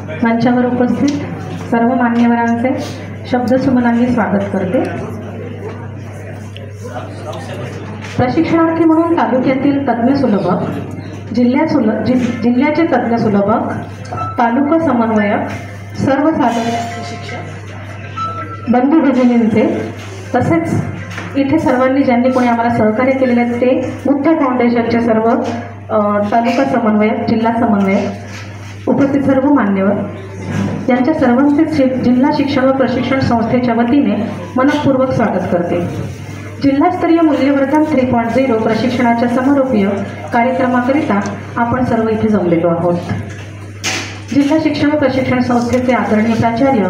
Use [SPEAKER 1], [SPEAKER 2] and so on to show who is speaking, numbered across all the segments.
[SPEAKER 1] मंचावर उपस्थित सर्व मान्यवरांचे शब्दसुमनांनी स्वागत करते। प्रशिक्षणार्थी म्हणून तालुक्यातील तज्ञ सुलभक, जिल्ह्याचे तज्ञ सुलभक, तालुका समन्वयक, सर्व साधन शिक्षक बंधू भगिनींचे, तसेच इथे सर्वांनी ज्यांनी कोणी आम्हाला सहकार्य केलेले आहेत ते मुख्य फाउंडेशनचे सर्व तालुका समन्वयक, जिल्हा समन्वयक, उपस्थित सर्व मान्यवर यांच्या सर्वांचे जिल्हा शिक्षण व प्रशिक्षण संस्थेच्या वतीने मनपूर्वक स्वागत करते। जिल्हास्तरीय मूल्यवर्धन 3.0 प्रशिक्षणाच्या समारोपीय कार्यक्रमाकरिता आपण सर्व इथे जमलेलो आहोत। जिल्हा शिक्षण व प्रशिक्षण संस्थेचे आदरणीय प्राचार्य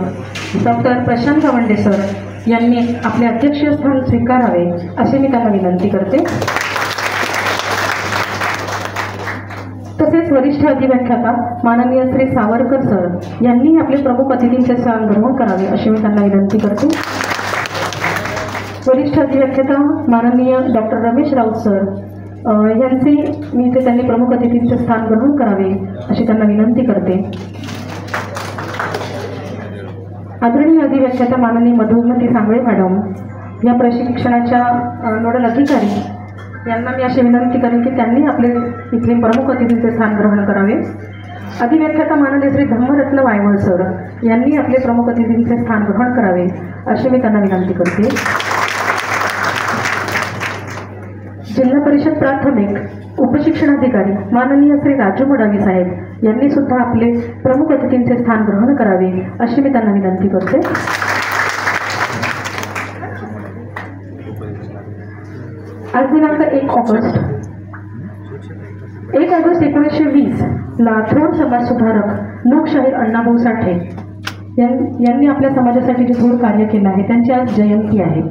[SPEAKER 1] डॉक्टर प्रशांत गवंडे सर यांनी आपले अध्यक्षीय स्थान स्वीकारावे असे मी त्यांना विनंती करते। तसेच वरिष्ठ अधिव्याख्याता माननीय श्री सावरकर सर यांनी आपले प्रमुख अतिथींचे स्थान ग्रहण करावे अशी मी त्यांना विनंती करते। वरिष्ठ अधिव्याख्याता माननीय डॉक्टर रमेश राऊत सर यांचे मी इथे त्यांनी प्रमुख अतिथींचे स्थान ग्रहण करावे अशी त्यांना विनंती करते। आदरणीय अधिव्याख्याता माननीय मधुमती सांगळे मॅडम या प्रशिक्षणाच्या नोडल अधिकारी यांना मी अशी विनंती करेन की त्यांनी आपले इथे प्रमुख अतिथींचे स्थान ग्रहण करावे। अधिव्याख्याता माननीय श्री धम्मरत्न वायवळ सर यांनी आपले प्रमुख अतिथींचे स्थान ग्रहण करावे अशी मी त्यांना विनंती करते। जिल्हा परिषद प्राथमिक उपशिक्षणाधिकारी माननीय श्री राजू मडावी साहेब यांनी सुद्धा आपले प्रमुख अतिथींचे स्थान ग्रहण करावे अशी मी त्यांना विनंती करते। आज दिनांक 1 ऑगस्ट 1920 ला थोर समाजसुधारक लोकशाहीर अण्णाभाऊ साठे यांनी आपल्या समाजासाठी जे थोर कार्य केलं आहे त्यांची आज जयंती आहे।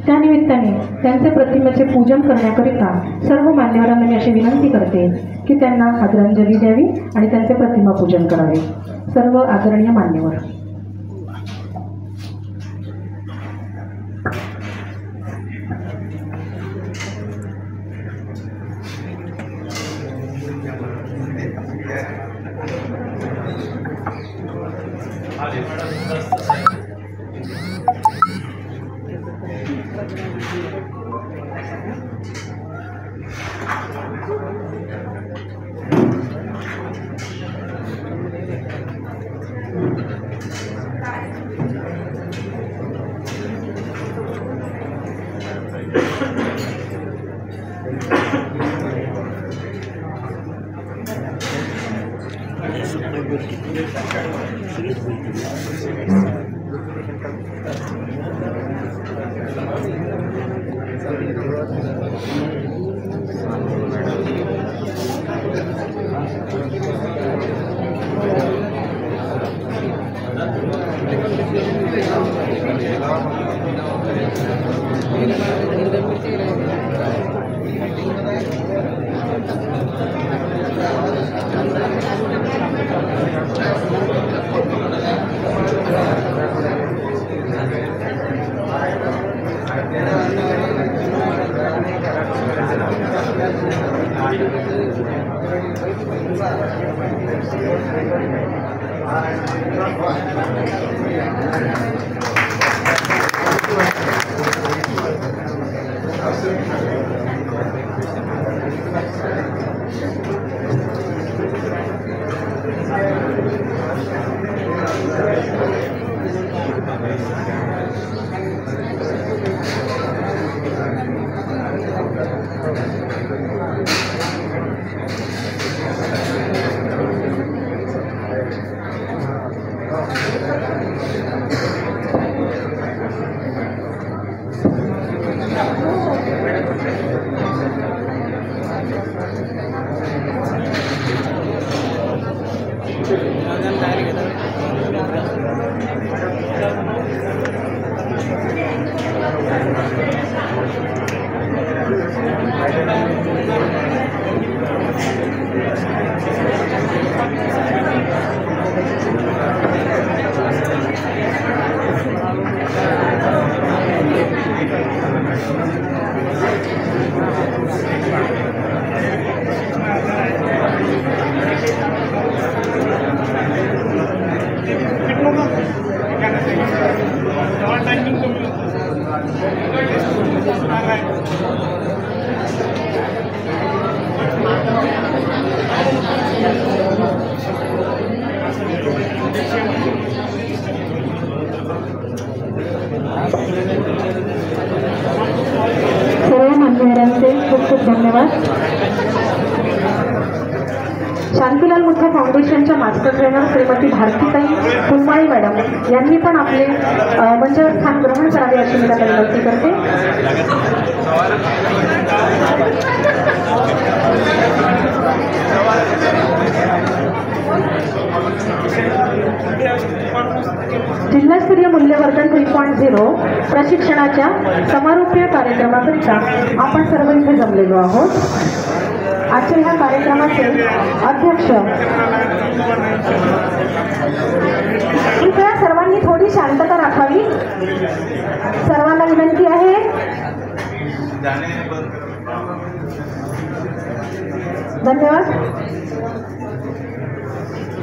[SPEAKER 1] त्यानिमित्ताने त्यांचे प्रतिमेचे पूजन करण्याकरिता सर्व मान्यवरांना मी अशी विनंती करते की त्यांना आदरांजली द्यावी आणि त्यांचे प्रतिमा पूजन करावे। सर्व आदरणीय मान्यवर सर्व मान्यवरांचे खूप खूप धन्यवाद. शांतीलाल मुठा फाउंडेशनच्या मास्टर ट्रेनर श्रीमती भारतीताई फुलमाळी मॅडम यांनी पण आपले मंचावर स्थान ग्रहण करावे अशी मी त्यांना विनंती करते. जिल्हास्तरीय मूल्यवर्धन 3.0 प्रशिक्षणाच्या समारोपीय कार्यक्रमाकरिता आपण सर्व इथे जमलेलो आहोत. आजच्या ह्या कार्यक्रमाचे अध्यक्ष कृपया सर्वांनी थोडी शांतता राखावी, सर्वांना विनंती आहे. धन्यवाद.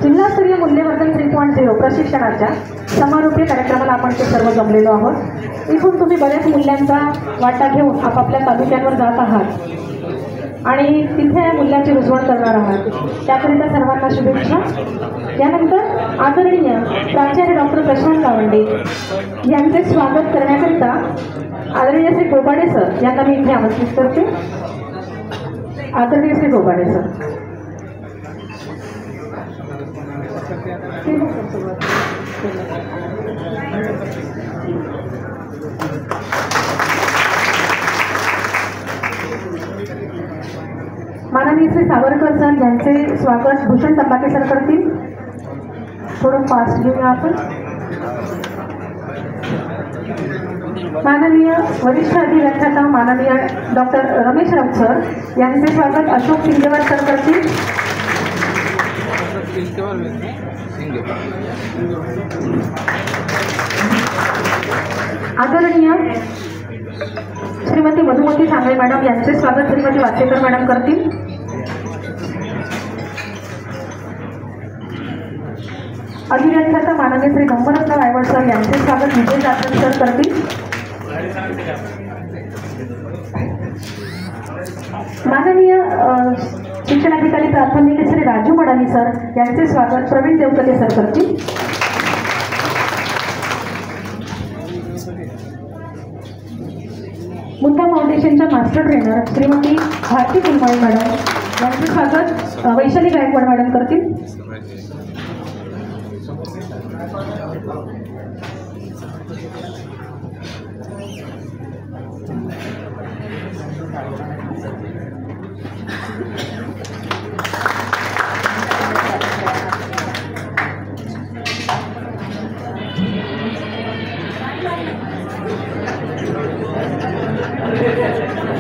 [SPEAKER 1] जिल्हास्तरीय मूल्यवर्धन 3.0 प्रशिक्षणाच्या समारोपीय कार्यक्रमाला आपण ते सर्व जमलेलो आहोत. इथून तुम्ही बऱ्याच मूल्यांचा वाटा घेऊन आपापल्या तालुक्यांवर जात आहात आणि तिथे मूल्यांची रुजवण करणार आहात. त्याकरिता सर्वांना शुभेच्छा. यानंतर आदरणीय प्राचार्य डॉक्टर प्रशांत गावंडे यांचे स्वागत करण्याकरिता आदरणीय श्री गोबाडे सर यांना मी इथे आमंत्रित करते. आदरणीय श्री गोबाडे सर. माननीय श्री सावरकर सर यांचे स्वागत भूषण तंबाके सर करतील. थोडं फास्ट घेऊया आपण. माननीय वरिष्ठ अधिव्याख्याता माननीय डॉक्टर रमेश राऊत सर यांचे स्वागत अशोक सिंगेवार सर करतील. आदरणीय श्रीमती मधुमती सांगळे मॅडम यांचे स्वागत श्रीमती वाचेकर मॅडम करतील. अधिव्याख्याता माननीय श्री गंगरत्न रायवड सर यांचे स्वागत विजय जाधव सर करतील. माननीय शिक्षणाधिकारी प्राथमिक श्री राजू मडानी सर यांचे स्वागत प्रवीण देवकते सर करतील. मुठा फाउंडेशनच्या master trainer Shrimati Bharati Phulmali madam यांचे स्वागत वैशाली गायकवाड मॅडम करतील.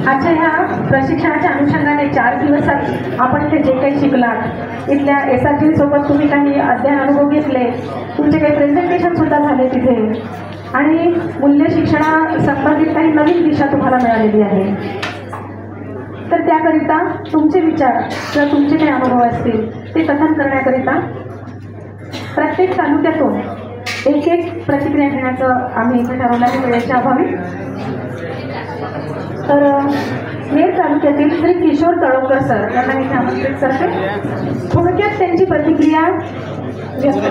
[SPEAKER 1] आजच्या ह्या प्रशिक्षणाच्या अनुषंगाने 4 दिवसात आपण इथे जे काही शिकलात, इथल्या SRG सोबत तुम्ही काही अध्ययन अनुभव घेतले, तुमचे काही प्रेझेंटेशन सुद्धा झाले तिथे आणि मूल्य शिक्षणा संबंधित काही नवीन दिशा तुम्हाला मिळालेली आहे. तर त्याकरिता तुमचे विचार किंवा तुमचे काही अनुभव असतील ते कथन करण्याकरिता प्रत्येक तालुक्यातून एक प्रतिक्रिया घेण्याचं आम्ही इथे ठरवलं आहे वेळेच्या अभावी. तर नेर तालुक्यातील श्री किशोर तळोकर सर यांना मी आमंत्रित करते. थोडक्यात त्यांची प्रतिक्रिया व्यक्त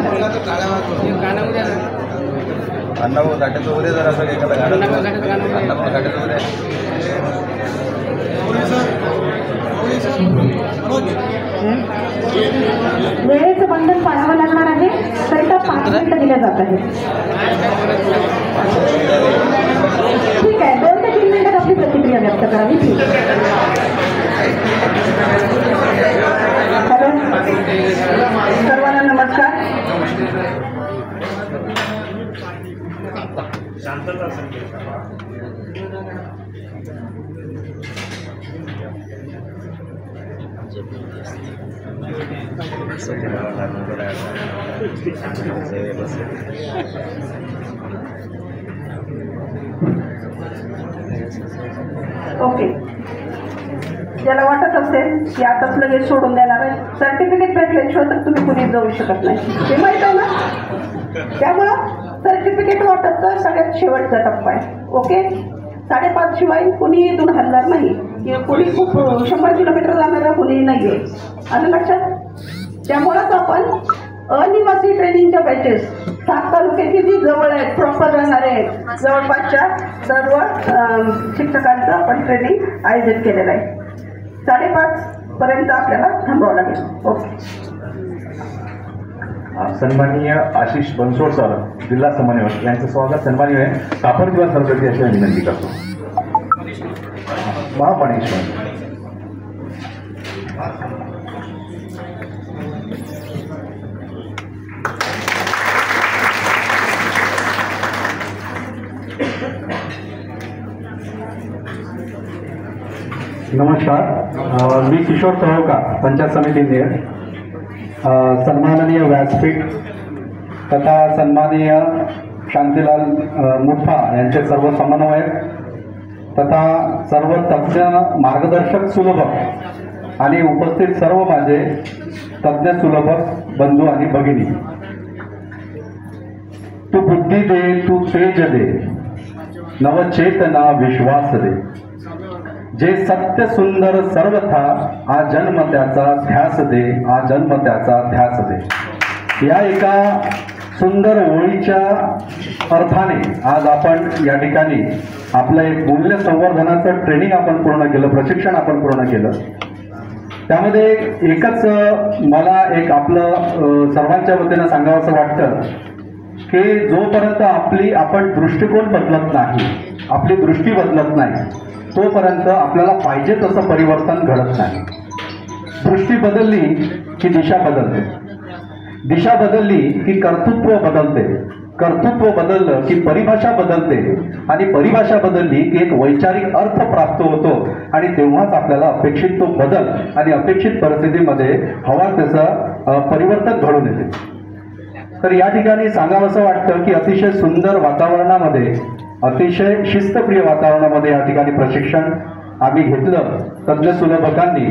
[SPEAKER 1] वेळेचं बंधन पाळावं लागणार आहे. करिता 5 मिनिटं दिल्या जात आहेत. ठीक आहे, 2 ते 3 मिनिटात आपली प्रतिक्रिया व्यक्त करावी. हॅलो सर्वांना नमस्कार. ओके, ज्याला वाटत असेल की आताच लगेच सोडून देणार आहे, सर्टिफिकेट भेटल्याशिवाय तर तुम्ही कुणी जाऊ शकत नाही, हे माहीत आहे ना. त्यामुळं सर्टिफिकेट वाटपचा सगळ्यात शेवटचा टप्पा आहे. ओके, 5:30 शिवाय कुणी इथून हलणार नाही. कुणी खूप 100 किलोमीटर जाणारा कुणी नाही आहे, आलं लक्षात. त्यामुळंच आपण
[SPEAKER 2] अनिवासी ट्रेनिंगच्या बॅचेस 7 तालुके किती जवळ आहेत, प्रॉपर राहणारे आहेत, जवळपासच्या सर्व शिक्षकांचं आपण ट्रेनिंग आयोजित केलेलं आहे. 5:30 पर्यंत आपल्याला थांबावं लागेल. ओके.
[SPEAKER 3] सन्माननीय आशिष बनसोड सर, जिल्हा समन्वयक यांचं स्वागत सन्माननीय कापड किंवा सरस्वती अशी विनंती करतो. महापाणेश्वर.
[SPEAKER 4] नमस्कार, मी किशोर तळोलकर, पंचायत समिती नेर. सन्माननीय व्यासपीठ तथा सन्माननीय शांतीलाल मुठा यांचे सर्व समन्वयक तथा सर्व तज्ज्ञ मार्गदर्शक सुलभक आणि उपस्थित सर्व माझे तज्ज्ञ सुलभक बंधू आणि भगिनी, तू बुद्धी दे, तू तेज दे, नवचेतना विश्वास दे, जे सत्य सुंदर सर्वथा आ जन्म त्याचा ध्यास दे, आ जन्म त्याचा ध्यास दे. या एका सुंदर ओळीच्या अर्थाने आज आपण या ठिकाणी आपलं एक मूल्य संवर्धनाचं ट्रेनिंग आपण पूर्ण केलं, प्रशिक्षण आपण पूर्ण केलं. त्यामध्ये एकच मला एक आपलं सर्वांच्या वतीनं सांगावंसं वाटतं की जोपर्यंत आपण दृष्टिकोन बदलत नाही, आपली दृष्टी बदलत नाही, तोपर्यंत आपल्याला पाहिजे तसं परिवर्तन घडत नाही. दृष्टी बदलली की दिशा बदलते, दिशा बदलली की कर्तृत्व बदलते, कर्तृत्व बदललं की परिभाषा बदलते, आणि परिभाषा बदलली की एक वैचारिक अर्थ प्राप्त होतो, आणि तेव्हाच आपल्याला अपेक्षित तो बदल आणि अपेक्षित परिस्थितीमध्ये हवा त्याचं परिवर्तन घडून येते. तर या ठिकाणी सांगावंसं वाटतं की अतिशय सुंदर वातावरणामध्ये, अतिशय शिस्तप्रिय वातावरणामध्ये या ठिकाणी प्रशिक्षण आम्ही घेतलं. तज्ज्ञ सुलभकांनी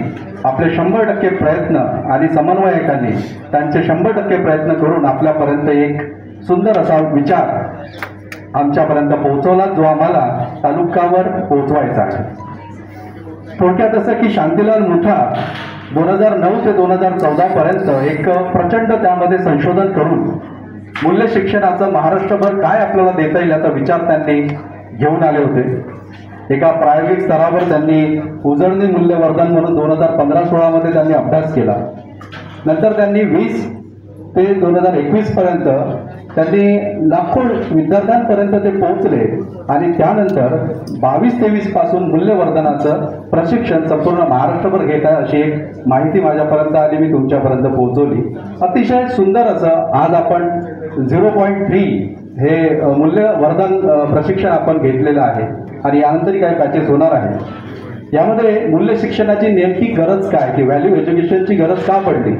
[SPEAKER 4] आपले 100% प्रयत्न आणि समन्वयकांनी त्यांचे 100% प्रयत्न करून आपल्यापर्यंत एक सुंदर असा विचार आमच्यापर्यंत पोहोचवला, जो आम्हाला तालुक्यावर पोहोचवायचा आहे. थोडक्यात असं की शांतीलाल मुठा 2009 ते 2014 पर्यंत एक प्रचंड त्यामध्ये संशोधन करून मूल्य शिक्षणाचं महाराष्ट्रभर काय आपल्याला देता येईल याचा विचार त्यांनी घेऊन आले होते. एका प्रायोगिक स्तरावर त्यांनी उजळणी मूल्यवर्धन म्हणून 2015-16 मध्ये त्यांनी अभ्यास केला. नंतर त्यांनी 20 ते 2021 पर्यंत त्यांनी लाखो विद्यार्थ्यांपर्यंत ते पोहोचले, आणि त्यानंतर 22-23 पासून मूल्यवर्धनाचं प्रशिक्षण संपूर्ण महाराष्ट्रभर घेत आहे अशी एक माहिती माझ्यापर्यंत आली, मी तुमच्यापर्यंत पोहोचवली. अतिशय सुंदर असं आज आपण 0.3 हे मूल्यवर्धन प्रशिक्षण आपण घेतलेलं आहे, आणि यानंतरही काही बॅचेस होणार आहे. यामध्ये मूल्य शिक्षणाची नेमकी गरज काय, की व्हॅल्यू एज्युकेशनची गरज का पडली,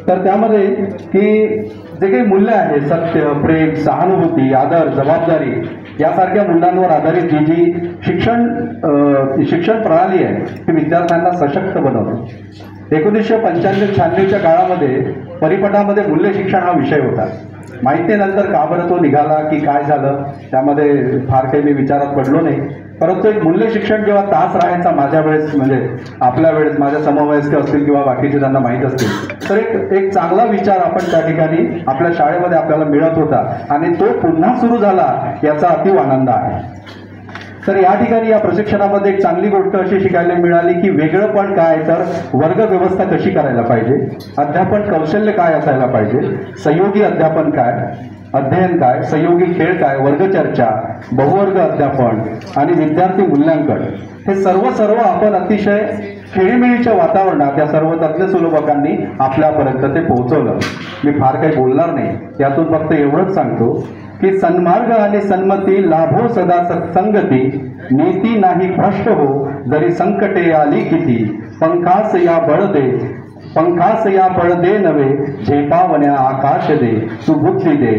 [SPEAKER 4] तर त्यामध्ये की जे काही मूल्य आहे, सत्य, प्रेम, सहानुभूती, आदर, जबाबदारी यासारख्या मूल्यांवर आधारित जी शिक्षण प्रणाली आहे ती विद्यार्थ्यांना सशक्त बनवते. 1995-96च्या काळामध्ये परिपटामध्ये मूल्य शिक्षण हा विषय होता. माहिती नंतर का बरं तो निघाला की काय झालं त्यामध्ये फार काही मी विचारात पडलो नाही, परंतु एक मूल्य शिक्षण जेव्हा तास राहायचा माझ्या वेळेस, म्हणजे आपल्या वेळेस, माझ्या समवयस्क असतील किंवा बाकीचे त्यांना माहीत असतील, तर एक चांगला विचार आपण त्या ठिकाणी आपल्या शाळेमध्ये आपल्याला मिळत होता, आणि तो पुन्हा सुरू झाला याचा अतीव आनंद आहे. तर या ठिकाणी या प्रशिक्षणामध्ये एक चांगली गोष्ट अशी शिकायला मिळाली की वेगळं पण काय, तर वर्ग व्यवस्था कशी करायला पाहिजे, अध्यापन कौशल्य काय असायला पाहिजे, सहयोगी अध्यापन काय, अध्ययन काय, सहयोगी खेळ काय, वर्गचर्चा, बहुवर्ग अध्यापन आणि विद्यार्थी मूल्यांकन, हे सर्व आपण अतिशय खेळीमेळीच्या वातावरणात या सर्व तज्ज्ञ सुलभकांनी आपल्यापर्यंत ते पोहोचवलं. मी फार काही बोलणार नाही, यातून फक्त एवढंच सांगतो की सन्मार्ग आणि सन्मती लाभो सदा सत्संगती, नीती नाही भ्रष्ट हो जरी संकटे आली किती, पंखास या बळ दे नवे, झेपावण्या आकाश दे, तू बुद्धी दे,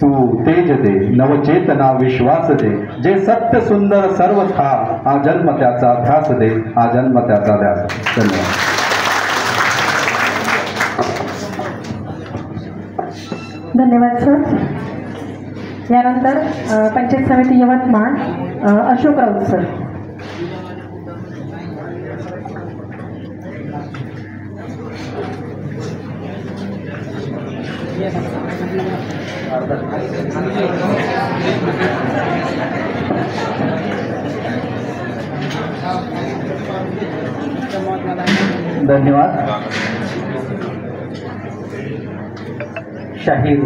[SPEAKER 4] तू तेज दे, नवचेतना विश्वास दे, जे सत्य सुंदर सर्व था, हा जन्म त्याचा ध्यास दे, हा जन्म त्याचा ध्यास. धन्यवाद.
[SPEAKER 1] धन्यवाद सर. यानंतर पंचायत समिती यवतमाळ अशोक राऊत सर.
[SPEAKER 5] धन्यवाद. शाहीर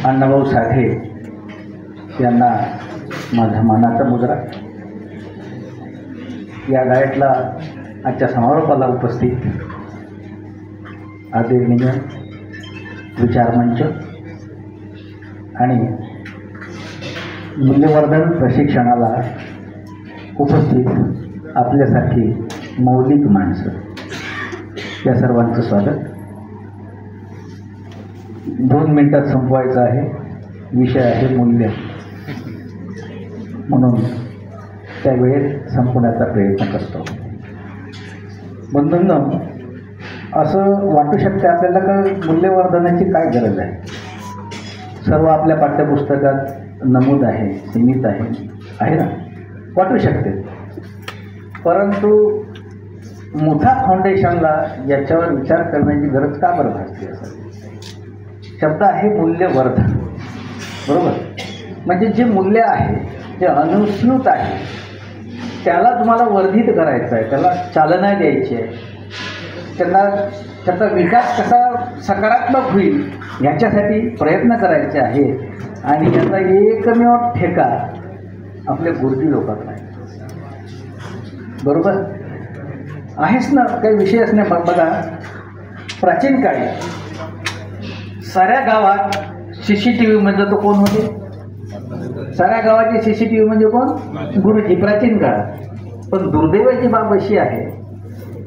[SPEAKER 5] अण्णाभाऊ साठे यांना माझा मानाचा मुजरा. या गायकला आजच्या समारोपाला उपस्थित आदरणीय विचारमंच आणि मूल्यवर्धन प्रशिक्षणाला उपस्थित आपल्यासाठी मौलिक माणसं, या सर्वांचं स्वागत. 2 मिनिटात संपवायचं आहे. विषय आहे मूल्य, म्हणून त्या वेळेत संपवण्याचा प्रयत्न करतो. बंधूंनो, असं वाटू शकते आपल्याला का मूल्यवर्धनाची काय गरज आहे. सर्व आपल्या पाठ्यपुस्तकात नमूद आहे, सीमित आहे ना, वाटू शकते. परंतु मोठा फाउंडेशनला याच्यावर विचार करण्याची गरज का बरं भासते. असं शब्द आहे मूल्यवर्धन, बरोबर. म्हणजे जे मूल्य आहे, जे अनुस्यूत आहे, त्याला तुम्हाला वर्धित करायचं आहे, त्याला चालना द्यायची आहे, त्याचा विकास कसा सकारात्मक होईल याच्यासाठी प्रयत्न करायचे आहे. आणि याचा एकमेव ठेका आपल्या गुरुजी लोकांना आहे, बरोबर आहेच ना. काही विषयच नाही. बघा, प्राचीन काळी साऱ्या गावात CCTV म्हणजे तो कोण होते. साऱ्या गावाचे CCTV म्हणजे कोण, गुरुजी, प्राचीन काळात. पण दुर्दैवाची बाब अशी आहे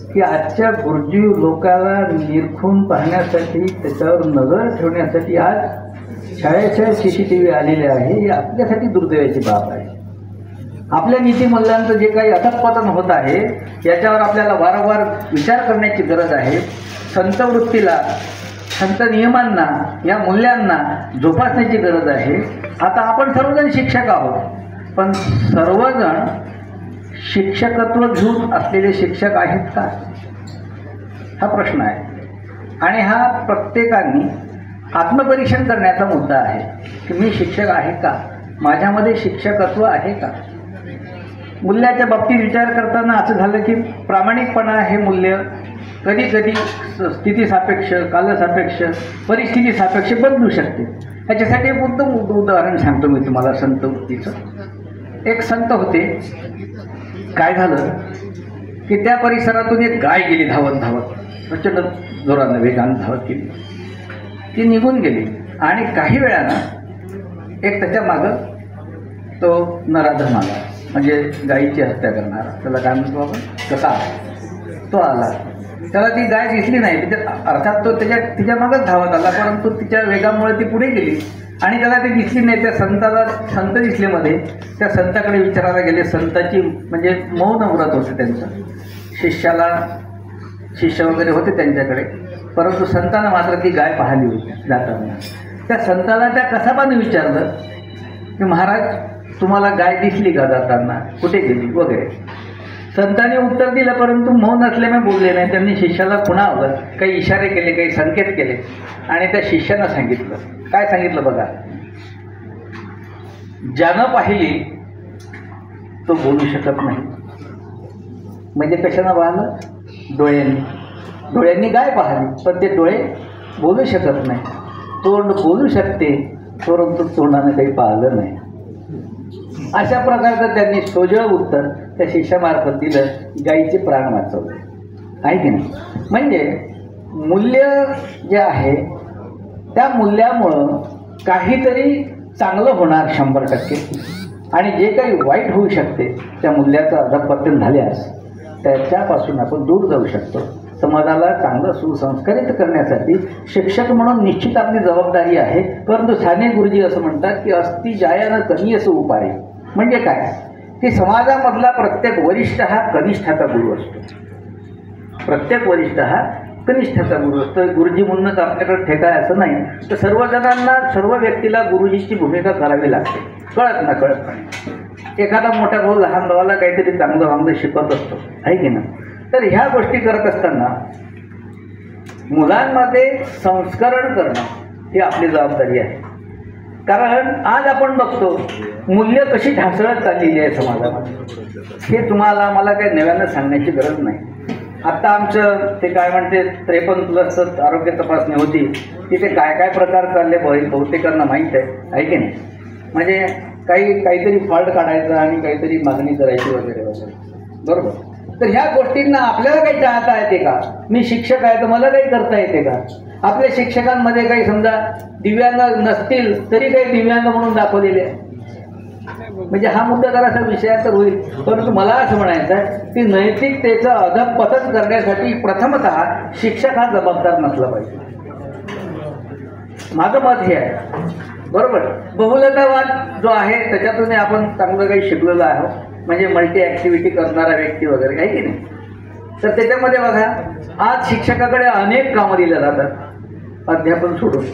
[SPEAKER 5] की आजच्या गुरुजी लोकांना निरखून पाहण्यासाठी, त्याच्यावर नजर ठेवण्यासाठी आज शाळेच्या CCTV आलेले आहे. ही आपल्यासाठी दुर्दैवाची बाब आहे. आपल्या नीतिमूल्यांचं जे काही अधःपतन होत आहे याच्यावर आपल्याला वारंवार विचार करण्याची गरज आहे. संत वृत्तीला, संत नियमांना, या मूल्यांना जोपासण्याची गरज आहे. आता आपण सर्वजण शिक्षक आहोत, पण सर्वजण शिक्षकत्व घेऊन असलेले शिक्षक आहेत का, हा प्रश्न आहे. आणि हा प्रत्येकाने आत्मपरीक्षण करण्याचा मुद्दा आहे की मी शिक्षक आहे का, माझ्यामध्ये शिक्षकत्व आहे का. मूल्याच्या बाबतीत विचार करताना असं झालं की प्रामाणिकपणा हे मूल्य कधी कधी स्थितीसापेक्ष, कालसापेक्ष, परिस्थितीसापेक्ष बदलू शकते. ह्याच्यासाठी एक उत्तम उदाहरण सांगतो मी तुम्हाला संत वृत्तीचं. एक संत होते. काय झालं की त्या परिसरातून एक गाय गेली धावत धावत, प्रचंड जोरानं वेगानं धावत गेली. ती निघून गेली आणि काही वेळानं एक त्याच्या मागं तो नराधम आला, म्हणजे गायीची हत्या करणारा, त्याला काय म्हणतो आपण, कसा, तो आला. त्याला ती गाय दिसली नाही, अर्थात तो तिच्या मागच धावत आला, परंतु तिच्या वेगामुळे ती पुढे गेली आणि त्याला ती दिसली नाही. त्या संताला, संत दिसलेमध्ये त्या संताकडे विचारायला गेले. संताची म्हणजे मौन व्रत होते त्यांचं, शिष्य वगैरे होते त्यांच्याकडे, परंतु संतानं मात्र ती गाय पाहिली होती जाताना. त्या संताला त्या कसाबाने विचारलं की महाराज, तुम्हाला गाय दिसली का जाताना, कुठे गेली वगैरे. संतांनी उत्तर दिलं, परंतु मौन असल्यामुळे बोलले नाही. त्यांनी शिष्याला पुन्हा काही इशारे केले, काही संकेत केले आणि त्या शिष्यानं सांगितलं. काय सांगितलं बघा, ज्यानं पाहिली तो बोलू शकत नाही. म्हणजे कशानं पाहिलं, डोळ्यांनी गाय पाहिली, पण ते डोळे बोलू शकत नाही. तोंड बोलू शकते, परंतु तोंडानं काही पाहिलं नाही. अशा प्रकारचं त्यांनी सोजळ उत्तर त्या शिष्यामार्फत दिलं, गायीचे प्राण वाचवले, आहे की नाही. म्हणजे मूल्य जे आहे त्या मूल्यामुळं काहीतरी चांगलं होणार 100%, आणि जे काही वाईट होऊ शकते त्या मूल्याचं अधःपतन झाल्यास त्याच्यापासून आपण दूर जाऊ शकतो. समाजाला चांगलं सुसंस्कारित करण्यासाठी शिक्षक म्हणून निश्चित आपली जबाबदारी आहे. परंतु साने गुरुजी असं म्हणतात की अस्ति जायानं कनियस उपाय. म्हणजे काय की समाजामधला प्रत्येक वरिष्ठ हा कनिष्ठाचा गुरु असतो. प्रत्येक वरिष्ठ हा कनिष्ठाचा गुरु असतो. गुरुजी म्हणूनच आपल्याकडे ठेका आहे असं नाही, तर सर्वजणांना, सर्व व्यक्तीला गुरुजीची भूमिका करावी लागते, कळत ना कळत नाही. एखादा मोठा भाऊ लहान भावाला काहीतरी चांगलं वांगलं शिकवत असतो, आहे की ना. तर ह्या गोष्टी करत असताना मुलांमध्ये संस्करण करणं ही आपली जबाबदारी आहे. कारण आज आपण बघतो मूल्य कशी ढासळत चाललेली आहे समाजामध्ये. हे तुम्हाला मला काही नव्यानं सांगण्याची गरज नाही. आत्ता आमचं ते काय म्हणते 53+ आरोग्य तपासणी होती, तिथे काय काय प्रकार चालले बहुतेकांना माहीत आहे की नाही. म्हणजे काहीतरी फॉल्ट काढायचा आणि काहीतरी मागणी करायची वगैरे वगैरे, बरोबर. तर ह्या गोष्टींना आपल्याला काही टाळता येते का? मी शिक्षक आहे तर मला काही करता येते का? आपल्या शिक्षकांमध्ये काही समजा दिव्यांग नसतील तरी काही दिव्यांग म्हणून दाखवलेले आहे. म्हणजे हा मुद्दा जरासा विषयाचा होईल, परंतु मला असं म्हणायचं आहे की नैतिकतेचं अधःपतन करण्यासाठी प्रथमतः शिक्षक हा जबाबदार नसला पाहिजे. माझं मत हे आहे, बरोबर. बहुलतावाद जो आहे त्याच्यातून आपण चांगलं काही शिकलेलो आहोत. म्हणजे मल्टी ॲक्टिव्हिटी करणारा व्यक्ती वगैरे आहे की नाही. तर त्याच्यामध्ये बघा आज शिक्षकाकडे अनेक कामं दिल्या जातात अध्यापन सोडून,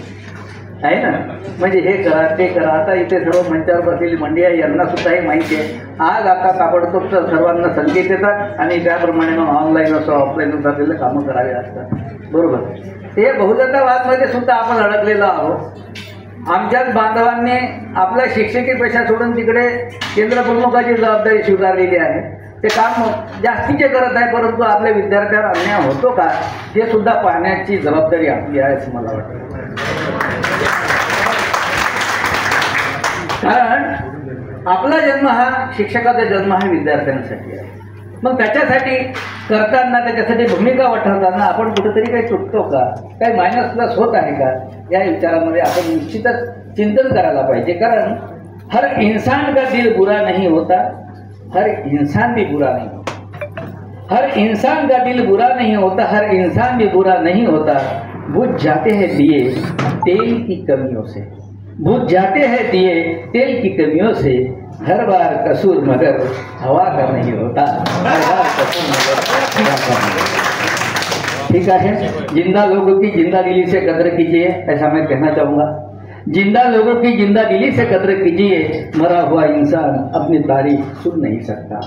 [SPEAKER 5] आहे ना. म्हणजे हे करा ते करा. आता इथे सर्व मंचावर बसलेली मंडळी आहे, यांना सुद्धा हे माहिती आहे. आज आता ताबडतोब सर्वांना संकेत येतात आणि त्याप्रमाणे मग ऑनलाईन असो ऑफलाईन असो आपल्याला कामं करावी लागतात, बरोबर. हे बहुलतावादमध्ये सुद्धा आपण अडकलेलो आहोत. आमच्याच बांधवांनी आपल्या शिक्षकी पेशा सोडून तिकडे केंद्रप्रमुखाची जबाबदारी स्वीकारलेली आहे. ते काम जास्तीचे करत आहे, परंतु आपल्या विद्यार्थ्यांवर अन्याय होतो का हे सुद्धा पाहण्याची जबाबदारी आपली आहे असं मला वाटतं. कारण आपला जन्म हा शिक्षकाचा जन्म हा विद्यार्थ्यांसाठी आहे. मग त्याच्यासाठी करताना त्याच्यासाठी भूमिका वठवताना आपण कुठेतरी काही चुकतो का, काही मायनस प्लस होत आहे का, या विचारामध्ये आपण निश्चितच चिंतन करायला पाहिजे. कारण हर इंसान का दिल बुरा नहीं होता, हर इंसान भी बुरा नहीं होता. हर इंसान का दिल बुरा नहीं होता, हर इंसान भी बुरा नहीं होता. बुझ जाते हैं दिए तेल की कमियों से, बुझ जाते हैं दिए तेल की कमियों से. हर बार कसूर मगर हवा का नहीं होता, हर बार कसूर मगर हवा का नहीं होता. ठीक है. जिंदा लोगों की जिंदा दिली से कदर कीजिए, ऐसा मैं कहना चाहूँगा. जिंदा लोगों की जिंदा दिली से कदर कीजिए, मरा हुआ इंसान अपनी तारीफ सुन नहीं सकता.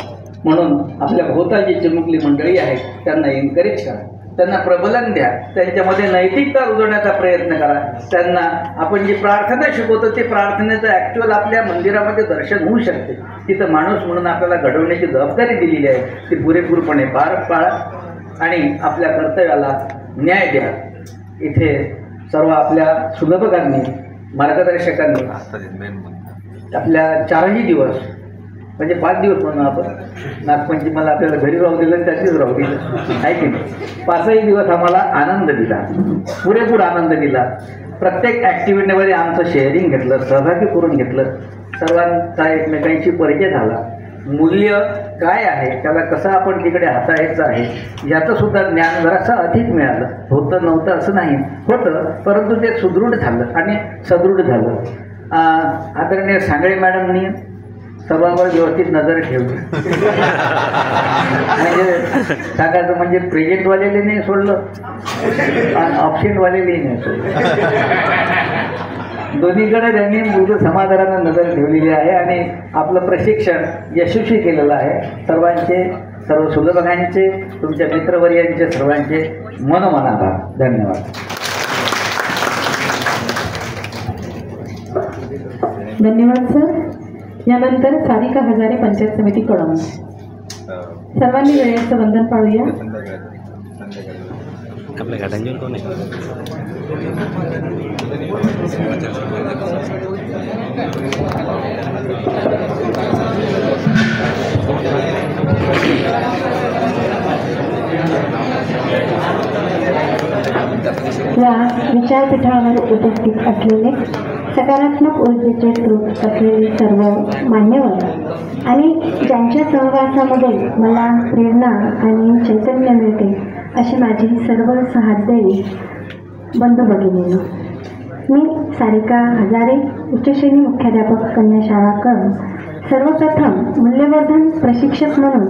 [SPEAKER 5] म्हणून आपल्या भोवताची चिमुकली मंडळी आहे त्यांना एनकरेज करा, त्यांना प्रबलन द्या, त्यांच्यामध्ये नैतिकता रुजवण्याचा प्रयत्न करा. त्यांना आपण जी प्रार्थना शिकवतो ते प्रार्थनेचं ॲक्च्युअल आपल्या मंदिरामध्ये दर्शन होऊ शकते. तिथं माणूस म्हणून आपल्याला घडवण्याची जबाबदारी दिलेली आहे, ती पुरेपूरपणे पार पाडा आणि आपल्या कर्तव्याला न्याय द्या. इथे सर्व आपल्या सुलभकांनी मार्गदर्शकांनी आपल्या 4ही दिवस म्हणजे 5 दिवस म्हणून आपण नागपंचमीला आपल्याला घरी राहू दिलं, त्याचीच राहू दिलं आहे की नाही. 5ही दिवस आम्हाला आनंद दिला, पुरेपूर आनंद दिला. प्रत्येक ॲक्टिव्हिटीमध्ये आमचं शेअरिंग घेतलं, सहभागी करून घेतलं. सर्वांचा एकमेकांशी परिचय झाला. मूल्य काय आहे, त्याला कसं आपण तिकडे हाताळायचं आहे याचं सुद्धा ज्ञान जरासं अधिक मिळालं. होतं नव्हतं असं नाही, होतं, परंतु ते सुदृढ झालं आणि सदृढ झालं. आदरणीय सांगळे मॅडमनी सर्वांवर व्यवस्थित नजर ठेवली. म्हणजे सांगायचं म्हणजे प्रेझेंटवालेले नाही सोडलं आणि ऑप्शनवालेले नाही सोडलं. दोन्हीकडे त्यांनी मूळ समाधानानं नजर ठेवलेली आहे आणि आपलं प्रशिक्षण यशस्वी केलेलं आहे. सर्व सुलभकांचे, तुमच्या मित्रवर्यांचे सर्वांचे मनोमन आभार. धन्यवाद.
[SPEAKER 1] धन्यवाद सर. यानंतर सारिका हजारे पंचायत समिती कळवण. सर्वांनी वेळेचं वंदन पाळूया.
[SPEAKER 6] आपल्या गाड्यांवर कोण आहे?
[SPEAKER 7] या विचारपीठावर उपस्थित असलेले सकारात्मक ऊर्जेचे स्रोत असलेले सर्व मान्यवर आणि ज्यांच्या सहवासामध्ये मला प्रेरणा आणि चैतन्य मिळते अशी माझी सर्व सहाध्यायी बंधू भगिनींनो. मी सारिका हजारे, उच्चश्रेणी मुख्याध्यापक कन्या शाळा कळवण, सर्वप्रथम मूल्यवर्धन प्रशिक्षक म्हणून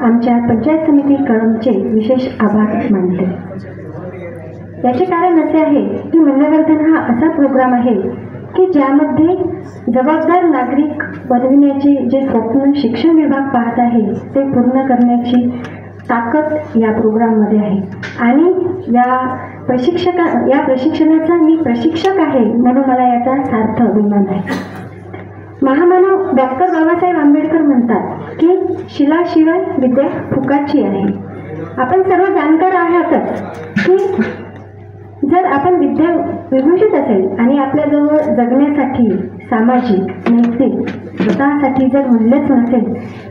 [SPEAKER 7] आमच्या पंचायत समिती कळवणचे विशेष आभार मानते. याचे कारण असे आहे की मूल्यवर्धन हा असा प्रोग्राम आहे की ज्यामध्ये जबाबदार नागरिक बनविण्याचे जे स्वप्न शिक्षण विभाग पाहत आहे ते पूर्ण करण्याची ताकद या प्रोग्राममध्ये आहे. आणि या या प्रशिक्षणाचा मी प्रशिक्षक आहे म्हणून मला याचा सार्थ अभिमान आहे. महामानव डॉक्टर बाबासाहेब आंबेडकर म्हणतात की शिलाशिवाय विद्या फुकाची आहे. आपण सर्व जाणकार आहातच की जर आपण विद्या विभूषित असेल आणि आपल्याजवळ जगण्यासाठी सामाजिक नैतिक स्वतःसाठी जर मूल्यच नसेल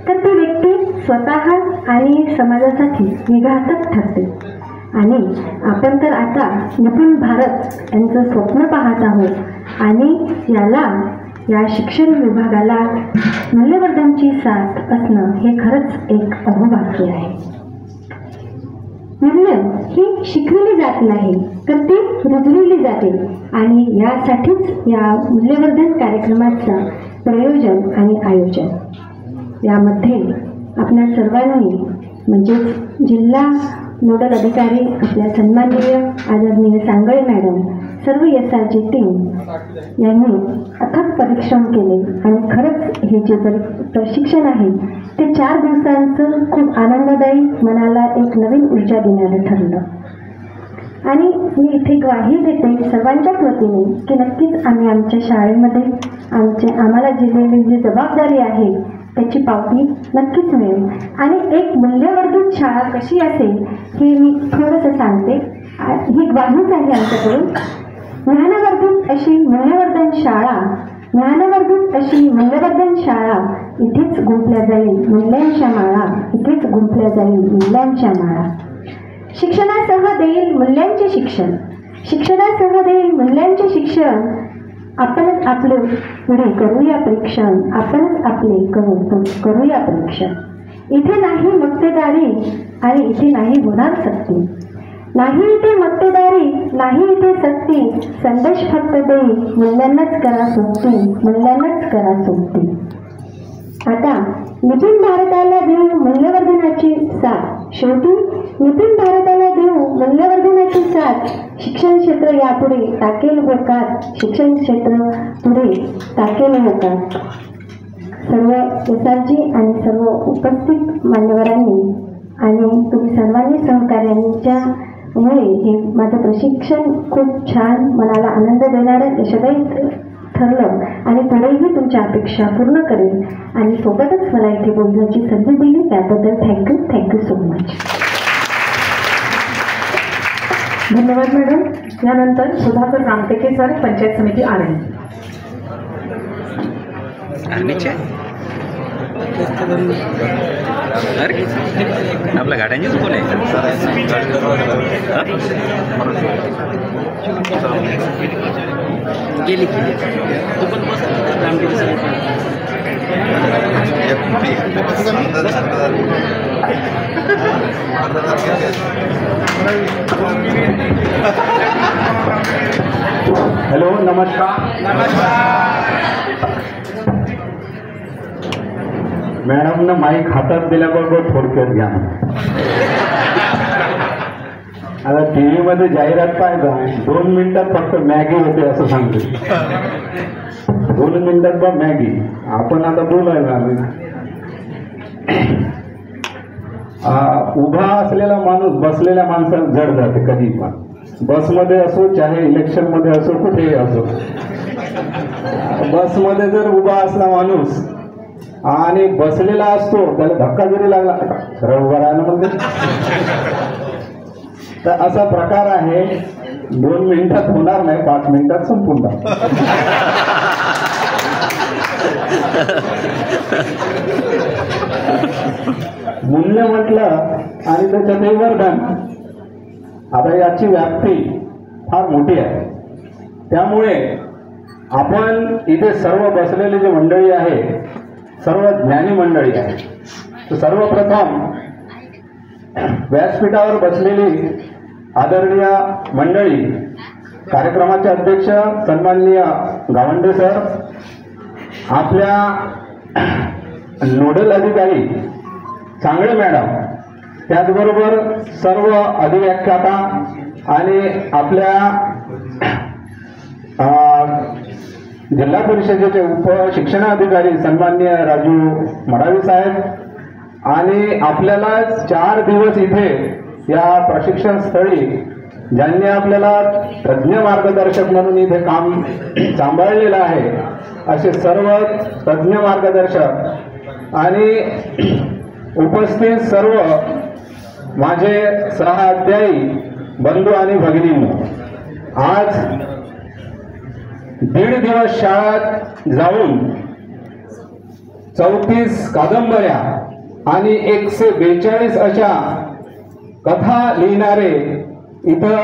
[SPEAKER 7] तर ती व्यक्ती स्वतः आणि समाजासाठी विघातक ठरते. आणि आपण तर आता निपुण भारत यांचं स्वप्न पाहत आहोत आणि या शिक्षण विभागाला मूल्यवर्धनची साथ असणं हे खरंच एक अहोभाग्य आहे. मूल्य ही शिकविली जात नाही तर ती रुजविली जाते आणि यासाठीच या मूल्यवर्धन कार्यक्रमाचं प्रयोजन आणि आयोजन. यामध्ये आपल्या सर्वांनी म्हणजेच जिल्हा नोडल अधिकारी आपल्या सन्माननीय आदरणीय सांगळे मॅडम सर्व SRG टीम यांनी अथक परिश्रम केले आणि खरंच हे जे प्रशिक्षण आहे ते 4 दिवसांचं खूप आनंददायी मनाला एक नवीन ऊर्जा देणारं ठरलं. आणि मी इथे ग्वाही देते सर्वांच्याच वतीने की नक्कीच आम्ही आमच्या शाळेमध्ये आम्हाला दिलेली जी जबाबदारी आहे त्याची पावती नक्कीच मिळेल. आणि एक मूल्यवर्धित शाळा कशी असेल हे मी थोडंसं सांगते. ही ग्वाहीच आहे आमच्याकडून. ज्ञानवर्धित अशी मूल्यवर्धन शाळा इथेच गुंफल्या जाईल मूल्यांच्या माळा, इथेच गुंफल्या जाईल मूल्यांच्या माळा. शिक्षणासह देईल मूल्यांचे शिक्षण, आपणच आपले पुढे करूया परीक्षण, आपणच आपले करूया परीक्षण. इथे नाही मक्तेदारी आणि इथे नाही होणार सक्ती, नाही इथे मक्तेदारी नाही इथे सक्ती, संदेश फक्त दे मूल्यांनाच करा सोबती. आता निपुण भारताला देऊ मूल्यवर्धनाची साथ, शेवटी निपुण भारताला देऊ मूल्यवर्धनाची साथ. शिक्षण क्षेत्र यापुढे टाकेल होतात, सर्व SRG आणि सर्व उपस्थित मान्यवरांनी आणि तुम्ही सर्वांनी सहकार्यांच्यामुळे हे माझं प्रशिक्षण खूप छान मनाला आनंद देणारं यशदायी ठरलं आणि पुढेही तुमच्या अपेक्षा पूर्ण करेल. आणि सोबतच मला इथे बोलण्याची संधी दिली त्याबद्दल थँक्यू सो मच.
[SPEAKER 1] धन्यवाद मॅडम. यानंतर सुधाकर रामटेके सर, पंचायत समिती आळंदी.
[SPEAKER 6] आपल्या गाड्यांचीच बोल आहे. गेली तू पण बस
[SPEAKER 4] हॅलो, नमस्कार. मॅडमनं माईक हातात दिल्याबरोबर थोडक्यात घ्या. आता TV मध्ये जाहिरात पाहिजे 2 मिनिटात फक्त मॅगी होते असं सांगते. 2 मिनिटात बघ मॅगी. आपण आता बोलायला उभा असलेला माणूस बसलेल्या माणसाला जड जाते कधी पण. बसमध्ये असो चाहे इलेक्शनमध्ये असो कुठेही असो. बसमध्ये जर उभा असला माणूस आणि बसलेला असतो त्याला धक्का जरी लागला सरळ उभा राहायला म्हणते. तर असा प्रकार आहे. 2 मिनिटात होणार नाही, 5 मिनिटात संपून जातो. मूल्य म्हटलं आणि त्याच्यातही वर्धन. आता याची व्याप्ती फार मोठी आहे. त्यामुळे आपण इथे सर्व बसलेली जी मंडळी आहे सर्व ज्ञानी मंडळी आहे. तर सर्वप्रथम व्यासपीठावर बसलेली आदरणीय मंडळी, कार्यक्रमाचे अध्यक्ष सन्माननीय गावंडे सर, आपल्या नोडल अधिकारी सांगळे मॅडम, त्याचबरोबर सर्व अधिव्याख्याता आणि आपल्या जिल्हा परिषदेचे उपशिक्षणाधिकारी सन्माननीय राजू मडावी साहेब, आणि आपल्याला 4 दिवस इथे या प्रशिक्षण स्थळी ज्यांनी आपल्याला तज्ज्ञ मार्गदर्शक म्हणून इथे काम सांभाळलेलं आहे, असे सर्व तज्ज्ञ मार्गदर्शक आणि उपस्थित सर्व माझे सहअध्यायी बंधू आणि भगिनींनो, आज 1.5 दिवस शाळेत जाऊन 34 कादंबऱ्या आणि 142 अशा कथा लिहिणारे इथं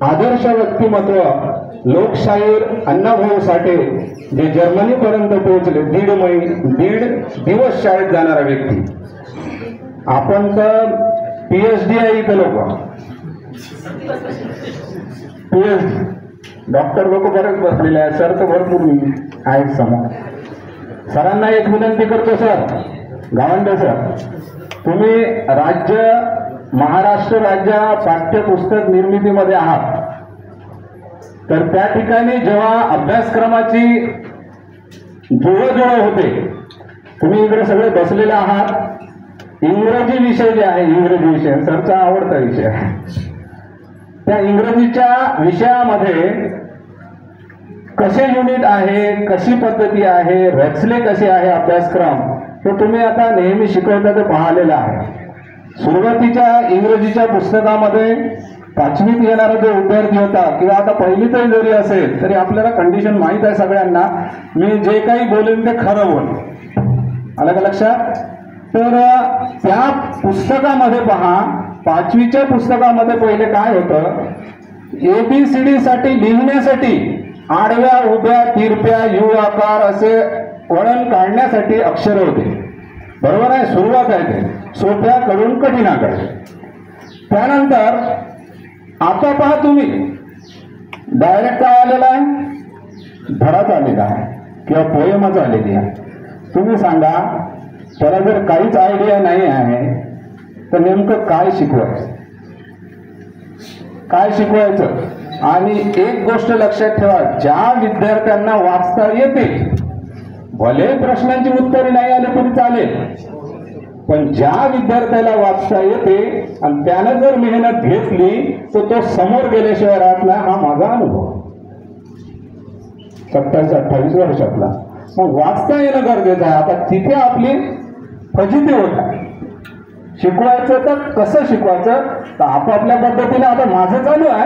[SPEAKER 4] आदर्श व्यक्तिमत्व लोकशाहीर अण्णाभाऊ साठे जे जर्मनीपर्यंत पोहोचले, 1.5 दिवस शाळेत जाणारा व्यक्ती. आपण तर PhD आहे इथं लोक, PhD डॉक्टर लोक बरेच बसलेले आहेत, सर तर भरपूर आहेत समोर. सरांना एक विनंती करतो, सर गावंडे सर, तुम्ही महाराष्ट्र राज्य पाठ्यपुस्तक निर्मितीमध्ये आहात, तर त्या ठिकाणी जेव्हा अभ्यासक्रमाची जुळवाजुळव होते, तुम्ही इकडे सगळे बसलेले आहात, इंग्रजी विषय जे आहे, इंग्रजी विषय सरचा आवडता विषय आहे, त्या इंग्रजीच्या विषयामध्ये कसे युनिट आहे, कशी पद्धती आहे, रचले कसे आहे अभ्यासक्रम, हे तुम्ही आता नेहमी शिकवता ते पाहिलेलं आहे. सुरुवातीच्या इंग्रजीच्या पुस्तकामध्ये 5वीत येणारा जो विद्यार्थी होता किंवा आता 1लीतही जरी असेल तरी आपल्याला कंडिशन माहीत आहे सगळ्यांना, मी जे काही बोलेन ते खरं बोल, आलं का लक्षात. तर त्या पुस्तकामध्ये पहा, 5वीच्या पुस्तकामध्ये पहिले काय होतं, ABCD साठी लिहिण्यासाठी आडव्या उभ्या तिरप्या यू आकार असे वळण काढण्यासाठी अक्षर होते, बरोबर आहे. सुरुवात आहे ते सोप्याकडून कठीणाकडे. त्यानंतर आता पहा तुम्ही डायरेक्ट काय आलेला आहे, धडाच आलेला आहे किंवा पोयमच आलेली आहे. तुम्ही सांगा, त्याला जर काहीच आयडिया नाही आहे तर नेमकं काय शिकवायचं, काय शिकवायचं. आणि एक गोष्ट लक्षात ठेवा, ज्या विद्यार्थ्यांना वाचता येते, भले प्रश्नांची उत्तरे नाही आले तरी चालेल, पण ज्या विद्यार्थ्याला वाचता येते आणि त्यानं जर मेहनत घेतली तर तो समोर गेल्याशिवाय राहत नाही. हा माझा अनुभव 27-28 वर्षातला. मग वाचता येणं गरजेचं आहे. आता तिथे आपली फजिती होत आहे. शिकवायचं तर कसं शिकवायचं, तर आपापल्या पद्धतीने. आता माझं चालू आहे,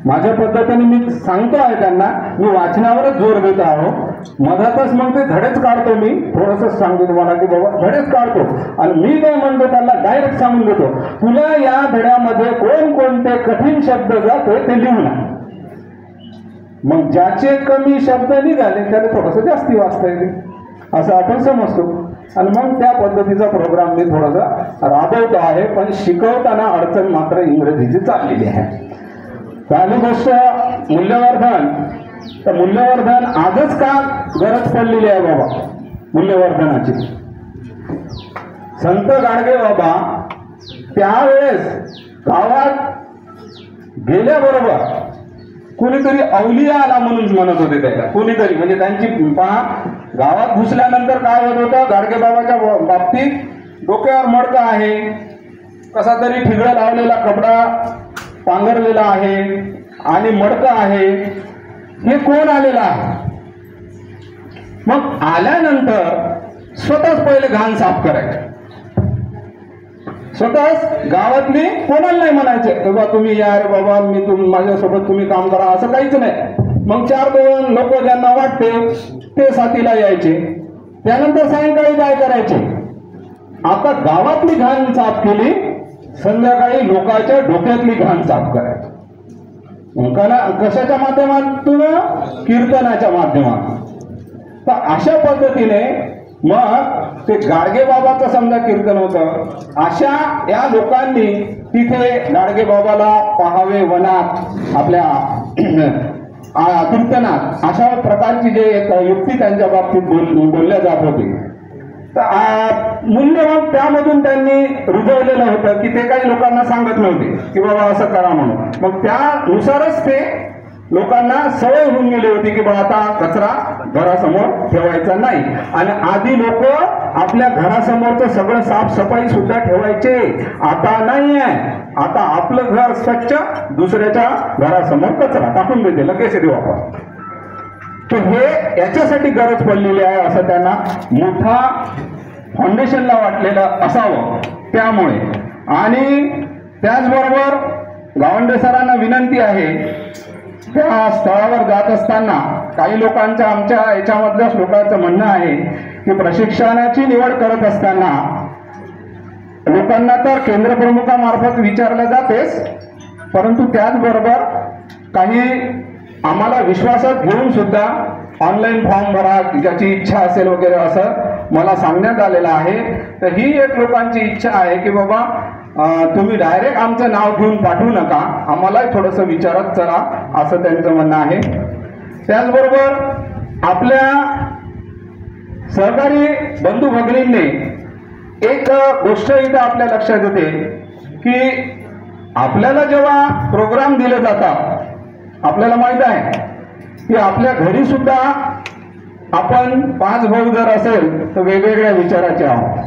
[SPEAKER 4] माझ्या पद्धतीने मी सांगतो आहे त्यांना, मी वाचनावरच जोर देत आहो. मधातच मग ते धडेच काढतो, मी थोडंसं सांगतो तुम्हाला की बाबा धडेच काढतो, आणि मी काय म्हणतो त्यांना डायरेक्ट सांगून देतो, तुला या धड्यामध्ये कोणकोणते कठीण शब्द जाते ते लिहून आण. मग ज्याचे कमी शब्द निघाले त्याला थोडंसं जास्ती वाचता येते असं आपण समजतो. आणि मग त्या पद्धतीचा प्रोग्राम मी थोडासा राबवतो आहे. पण शिकवताना अडचण मात्र इंग्रजीची चाललेली आहे. पहिली गोष्ट मूल्यवर्धन. तर मूल्यवर्धन आजच का गरज पडलेली आहे बाबा मूल्यवर्धनाची. संत गाडगे बाबा त्यावेळेस गावात गेल्याबरोबर कुणीतरी अवलिया आला म्हणून म्हणत होते त्याला. कुणीतरी म्हणजे त्यांची पहा, गावात घुसल्यानंतर काय होत होतं, गाडगे बाबाच्या बाबतीत डोक्यावर मडकं आहे, कसा तरी ठिगळा लावलेला कपडा पांघरलेला आहे आणि मडकं आहे. हे कोण आलेलं आहे. मग आल्यानंतर स्वतःच पहिले घाण साफ करायचं, स्वतःच. गावातली कोणाला नाही म्हणायचे बाबा तुम्ही या रे बाबा, मी माझ्यासोबत तुम्ही काम करा, असं काहीच नाही. मग 4-2 लोक ज्यांना वाटते ते साथीला यायचे. त्यानंतर सायंकाळी काय करायचे, आता गावातली घाण साफ केली, संध्याकाळी लोकांच्या डोक्यातली घाण साफ करायची. कशाच्या माध्यमातून, कीर्तनाच्या माध्यमातून. तर अशा पद्धतीने मग ते गाडगे बाबाचं समजा कीर्तन होतं. अशा या लोकांनी तिथे गाडगे बाबाला पाहावे वनात आपल्या कीर्तनात, अशा प्रकारची जे एक युक्ती त्यांच्या बाबतीत बोलल्या जात होती. तर मूल्य मग त्यामधून त्यांनी रुजवलेलं होतं की ते काही लोकांना सांगत नव्हते की बाबा असं करा म्हणून. मग त्यानुसारच ते लोकांना सवय होऊन गेली होती की बा आता कचरा घरासमोर ठेवायचा नाही. आणि आधी लोक आपल्या घरासमोरचं सगळं साफसफाई सुद्धा ठेवायचे. आता नाही आहे. आता आपलं घर स्वच्छ, दुसऱ्याच्या घरासमोर कचरा टाकून देते लगेच येते वापर. तर हे याच्यासाठी गरज पडलेली आहे असं त्यांना मोठा फाउंडेशनला वाटलेलं असावं. त्यामुळे आणि त्याचबरोबर गावंडे सरांना विनंती आहे, त्या स्थळावर जात असताना काही लोकांच्या आमच्या याच्यामधल्याच लोकांचं म्हणणं आहे की प्रशिक्षणाची निवड करत असताना लोकांना तर केंद्रप्रमुखामार्फत विचारलं जातेच, परंतु त्याचबरोबर काही आम्हाला विश्वासात घेऊन सुद्धा ऑनलाईन फॉर्म भरा, ज्याची इच्छा असेल वगैरे असं मला सांगण्यात आलेलं आहे. तर ही एक लोकांची इच्छा आहे की बाबा तुम्ही डायरेक्ट आमचं नाव घेऊन पाठवू नका, आम्हालाही थोडंसं विचारत चला, असं त्यांचं म्हणणं आहे. त्याचबरोबर आपल्या सहकारी बंधू भगिनींनी एक गोष्ट इथं आपल्या लक्षात येते की आपल्याला जेव्हा प्रोग्राम दिले जातात, आपल्याला माहित आहे की आपल्या घरी सुद्धा आपण 5 भाऊ जर असेल तर वेगवेगळ्या विचाराचे आहोत.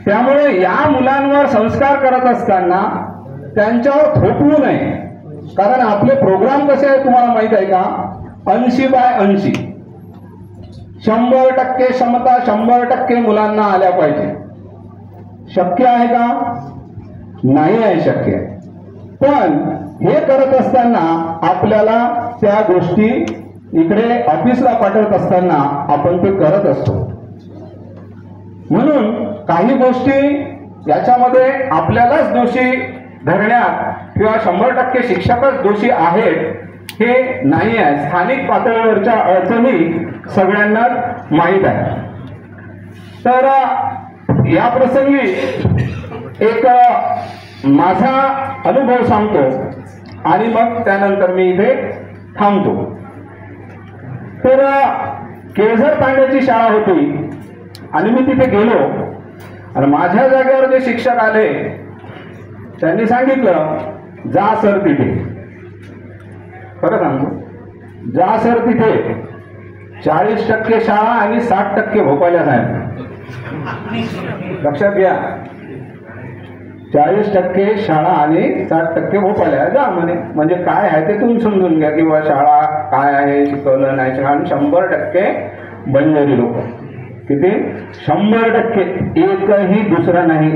[SPEAKER 4] त्यामुळे या मुलांवर संस्कार करत असताना त्यांच्यावर थोपवू नये. कारण आपले प्रोग्राम कसे आहे तुम्हाला माहित आहे का? 80/80, 100% क्षमता, 100% मुलांना आल्या पाहिजे. शक्य आहे का? नाही आहे शक्य. पण हे करत असताना आपल्याला त्या गोष्टी इकडे ऑफिसला पाठवत असताना आपण ते करत असतो. म्हणून काही गोष्टी याच्यामध्ये आपल्यालाच दोषी धरण्यात किंवा 100% शिक्षकच दोषी आहेत हे नाही आहे. स्थानिक पातळीवरच्या अडचणी सगळ्यांना माहीत आहे. तर या प्रसंगी एक माझा अनुभव सांगतो आणि मग त्यानंतर मी इथे थांबतो. तर केळझर तांड्याची शाळा होती आणि मी तिथे गेलो आणि माझ्या जागेवर जे शिक्षक आले त्यांनी सांगितलं, जा सर तिथे. खरं सांगतो, जा सर तिथे. 40% शाळा आणि 60% भोपाळ्यात आहे. लक्षात घ्या, 40% शाळा आणि 60% भोपाळ्या जा म्हणे. म्हणजे काय आहे ते तुम्ही समजून घ्या किंवा शाळा काय आहे, शिकवलं नाही. आणि 100% बंजारी लोक. किती? 100%. एकही दुसरा नाही.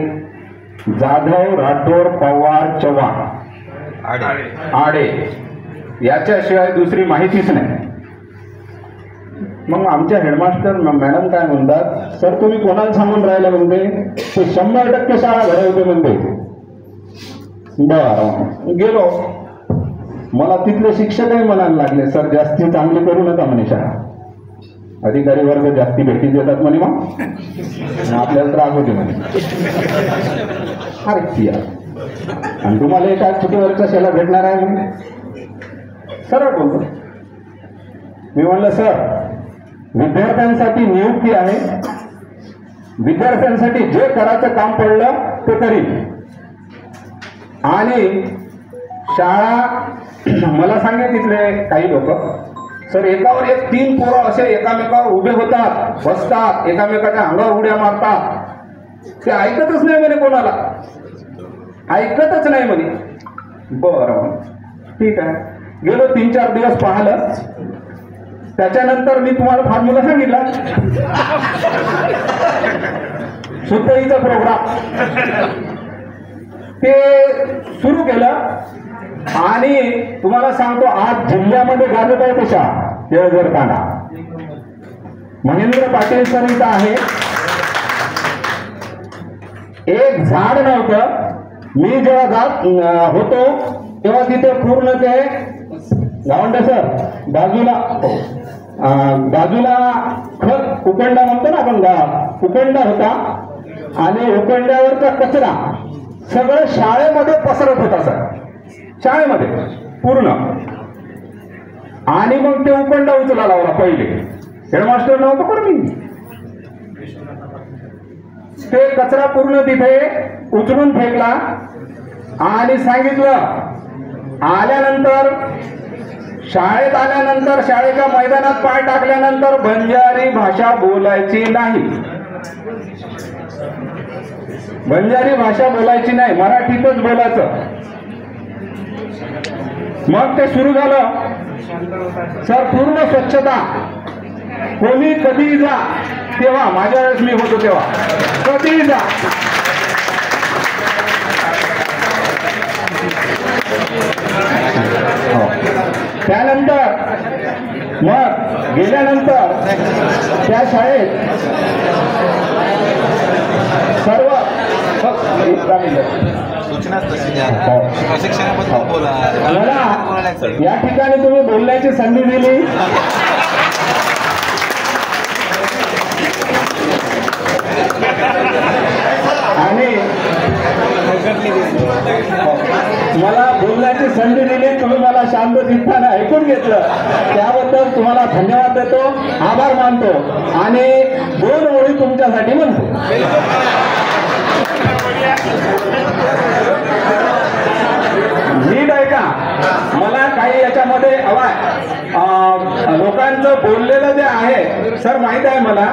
[SPEAKER 4] जाधव, राठोड, पवार, चव्हाण, आडे याच्याशिवाय दुसरी माहितीच नाही. मग आमच्या हेडमास्टर मॅडम काय म्हणतात, सर तुम्ही कोणाला सांगून राहिले म्हणते, ते 100% शाळा भरवते म्हणते. बरं गेलो. मला तिथले शिक्षकही म्हणायला लागले, सर जास्ती चांगली करू नका म्हणे शाळा. अधिकारी वर्ग जास्ती भेटी देतात म्हणे, मग आपल्याला त्रास होते म्हणे. अरे आणि तुम्हाला एका छोटीवरच्या शाळा भेटणार आहे म्हणे. सरळ बोलतो. मी म्हणलं, सर विद्यार्थ्यांसाठी नियुक्ती आहे, विद्यार्थ्यांसाठी जे करायचं काम पडलं ते करीन. आणि शाळा मला सांगितले काही लोक, सर एकावर एक 3 पोरं असे एकामेकावर उभे होतात, बसतात, एकामेकाच्या अंगावर उड्या मारतात. ते ऐकतच नाही म्हणे, कोणाला ऐकतच नाही म्हणे. बरं ठीक आहे. गेलो 3-4 दिवस पाहिलं. त्याच्यानंतर मी तुम्हाला फॉर्म्युला सांगितला, सुतईचा प्रोग्राम ते सुरू केलं. आणि तुम्हाला सांगतो, आज जिल्ह्यामध्ये गाजत आहे तशा केळझर तांडा. महेंद्र पाटील सर इथं आहे. एक झाड नव्हतं. मी जेव्हा जात होतो तेव्हा तिथे पूर्ण ते गावंडे सर बाजूला खत उकंडा म्हणतो ना आपण, उकंडा होता. आणि उकंड्यावरचा कचरा सगळं शाळेमध्ये पसरत होता सर, शाळेमध्ये पूर्ण. आणि मग ते उकंडा उचला लावला. पहिले हेडमास्टर नव्हतं पण मी, ते कचरा पूर्ण तिथे उचलून फेकला आणि सांगितलं, आल्यानंतर
[SPEAKER 3] शाळेत आल्यानंतर शाळेच्या मैदानात पाय टाकल्यानंतर बंजारी भाषा बोलायची नाही. बंजारी भाषा बोलायची नाही, मराठीतच बोलायचं. मग ते सुरू झालं. सर पूर्ण स्वच्छता, कोणी कधी जा, तेव्हा माझ्या वेळेस मी होतो तेव्हा कधी जा. त्यानंतर मग गेल्यानंतर त्या शाळेत सर्व मला या ठिकाणी तुम्ही बोलण्याची संधी दिली. आणि मला बोलण्याची संधी दिली, तुम्ही मला शांत चित्ताने ऐकून घेतलं, त्याबद्दल तुम्हाला धन्यवाद देतो, आभार मानतो आणि 2 ओळी तुमच्यासाठी म्हणतो. नीट ऐका, मला काही याच्यामध्ये हवाय. लोकांचं बोललेलं जे आहे सर माहित आहे मला.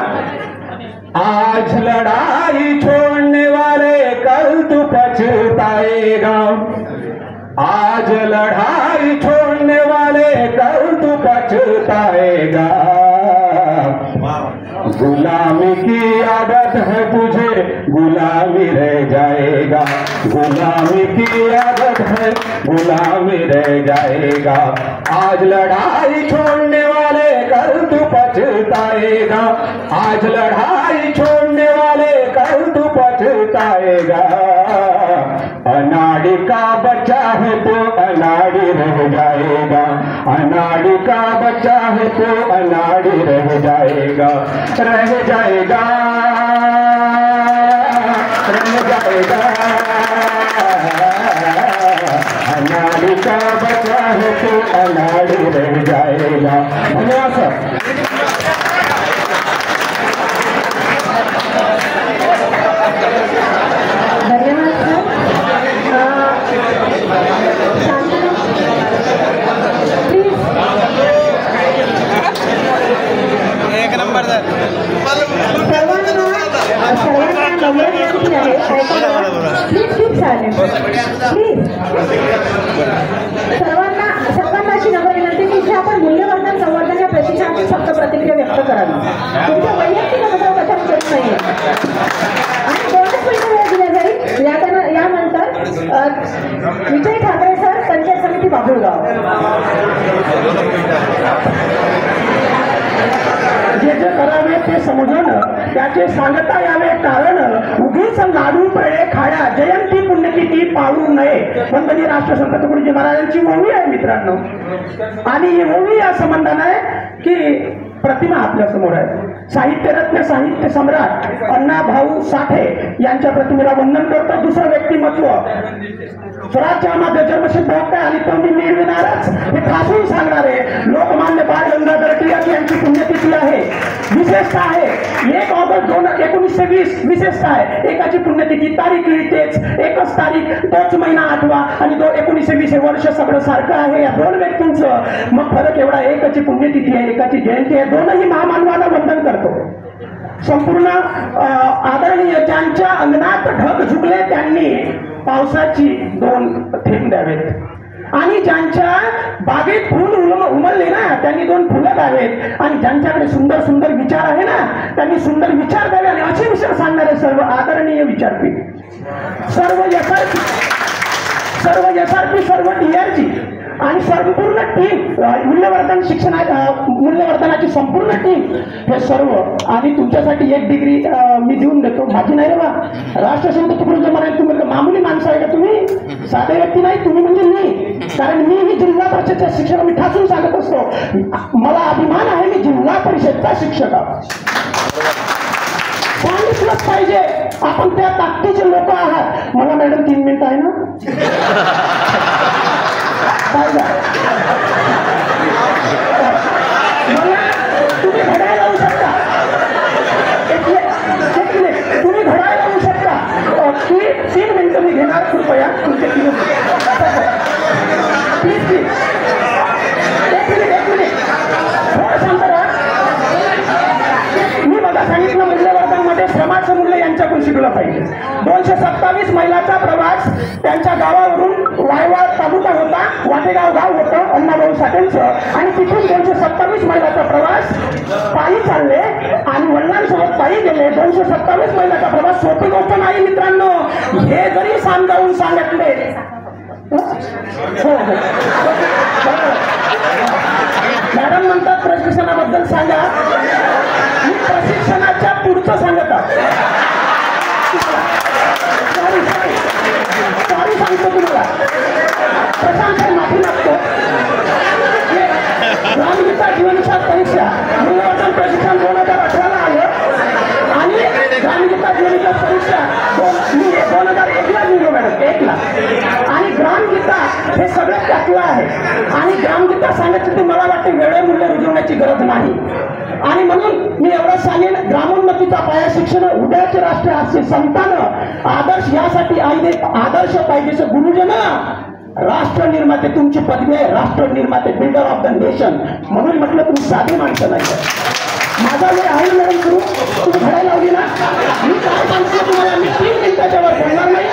[SPEAKER 3] आज लड़ाई छोड़ने वाले कल तू पछताएगा. आज लड़ाई छोड़ने वाले कल तू पछताएगा. गुलामी की आदत है तुझे, गुलामी रह जाएगा. गुलामी की आदत है, गुलामी रह जाएगा. आज लड़ाई छोड़ने वाले कल तू पछताएगा. आज लड़ाई छोड़ने वाले कल तू पछताएगा. अनाड़ी का बच्चा है तो अनाड़ी रह जाएगा. अनाड़ी का बच्चा है तो अनाड़ी रह जाएगा. रह जाएगा, रह जाएगा. अनाड़ी का बच्चा है तो अनाड़ी रह जाएगा. धन्यवाद सर.
[SPEAKER 6] एक नंबर सर.
[SPEAKER 1] सर्वांना अशी नम्र विनंती की इथे आपण मूल्यवर्धन संवर्धन या प्रशिक्षणाची फक्त प्रतिक्रिया व्यक्त करावी. तुमच्या वैयक्तिक अनुभव कथन करत नाहीये आणि 2 मिनिटं वेळ दिल्या जाईल. यानंतर विजय ठाकरे सर, पंचायत समिती बाबुळगाव.
[SPEAKER 2] जे जे करावे ते समजून त्याचे सांगता यावे कारण. उगीच लाडू पेढे खाया जयंती पुण्यतिथी पाळू नये. वंदनीय राष्ट्रसंत तुकडोजी महाराजांची ओवी आहे मित्रांनो. आणि ही ओवी या संबंधाने आहे की प्रतिमा आपल्या समोर आहे. साहित्यरत्न साहित्य सम्राट अण्णाभाऊ साठे यांच्या प्रतिमेला वंदन करतो. दुसरं व्यक्तिमत्व स्वराज्य माझं जन्मसिद्ध हक्क आहे आणि तो मी मिळविणारच हे ठासून सांगणारे लोकमान्य बाळ गंगाधर टिळक यांची पुण्यतिथी आहे. विशेषतः आहे 1 ऑगस्ट 1920. विशेषतः आहे एकाची पुण्यतिथी, तारीख तेच, एकच तारीख, तोच महिना 8वा आणि 1920 वर्ष सगळं सारखं आहे. या 2 व्यक्तींचं मग फरक एवढा, एकाची पुण्यतिथी आहे, एकाची जयंती आहे. दोनही महामानवाला वंदन करतो. संपूर्ण आदरणीय ज्यांच्या अंगणात ढग झुकले त्यांनी पावसाची 2 थेंब द्यावेत आणि ज्यांच्या बागेत फुल उमलले ना त्यांनी 2 फुलं द्यावेत आणि ज्यांच्याकडे सुंदर सुंदर विचार आहे ना त्यांनी सुंदर विचार द्यावे. आणि असे विचार सांगणारे सर्व आदरणीय विचारपीठ, सर्व एसआरपी, सर्व DRG आणि संपूर्ण टीम, मूल्यवर्धनाची संपूर्ण टीम, हे सर्व. आणि तुमच्यासाठी 1 डिग्री मी देऊन देतो. माझी नाही रे बा. राष्ट्रसंत तुकडोजी महाराज तुम्ही मामूली माणसं आहे का? तुम्ही साधे व्यक्ती नाही, तुम्ही म्हणजे मी. कारण मी ही जिल्हा परिषदच्या शिक्षक, मी ठासून सांगत असतो. मला अभिमान आहे, मी जिल्हा परिषदचा शिक्षक सांगितलंच पाहिजे. आपण त्या ताकदीचे लोक आहात. मला मॅडम 3 मिनिटं आहे ना? तुम्ही घड्याळ लावू शकता. तुम्ही घड्याळ लावू शकता की 3 मिनिटं मी घेणार. कृपया तुमचे 3 मिनिटं प्लीज.
[SPEAKER 8] टिकलं पाहिजे. 227 मैलाचा प्रवास त्यांच्या गावावरून वायवा तालुका होता, वाटेगाव गाव होतं अण्णाभाऊ साठेंचं, आणि तिथून 227 मैलाचा प्रवास पायी चालले आणि वडिलांसोबत पायी गेले. 227 मैलाचा प्रवास सोपी गोष्ट नाही मित्रांनो, हे जरी समजावून सांगितले. मॅडम म्हणतात प्रशिक्षणाबद्दल सांगा, मी प्रशिक्षणाच्या पुढचं सांगत आहे. सॉरी सांगतो तुम्हाला, प्रशांत माफी मागतो. ग्रामगीता जीवनशास्त्र परीक्षा मूल्यवर्धन प्रशिक्षण 2018ला आलं आणि ग्रामगीता जीवनशास्त्र परीक्षा 2001ला निघलो मॅडम, 1ला. आणि ग्रामगीता हे सगळं त्यातलं आहे. आणि ग्रामगीता सांगायची तर मला वाटते वेळे मूल्य रुजवण्याची गरज नाही. आणि म्हणून मी एवढंच सांगेन, ग्रामोन्नतीचा पाया शिक्षण, उद्याचे राष्ट्र असे संतान आदर्श, यासाठी आदर्श पाहिजे गुरुजन, राष्ट्र निर्माते. तुमची पदवी आहे राष्ट्र निर्माते, बिल्डर ऑफ द नेशन. म्हणून म्हटलं तुम्ही साधी माणसं नाही. माझा वेळ आहे मॅडम सुरू, तुम्ही घडायला लावली ना. मी काय सांगतो तुम्हाला, मी 3 मिनिटाच्या वर बोलणार नाही.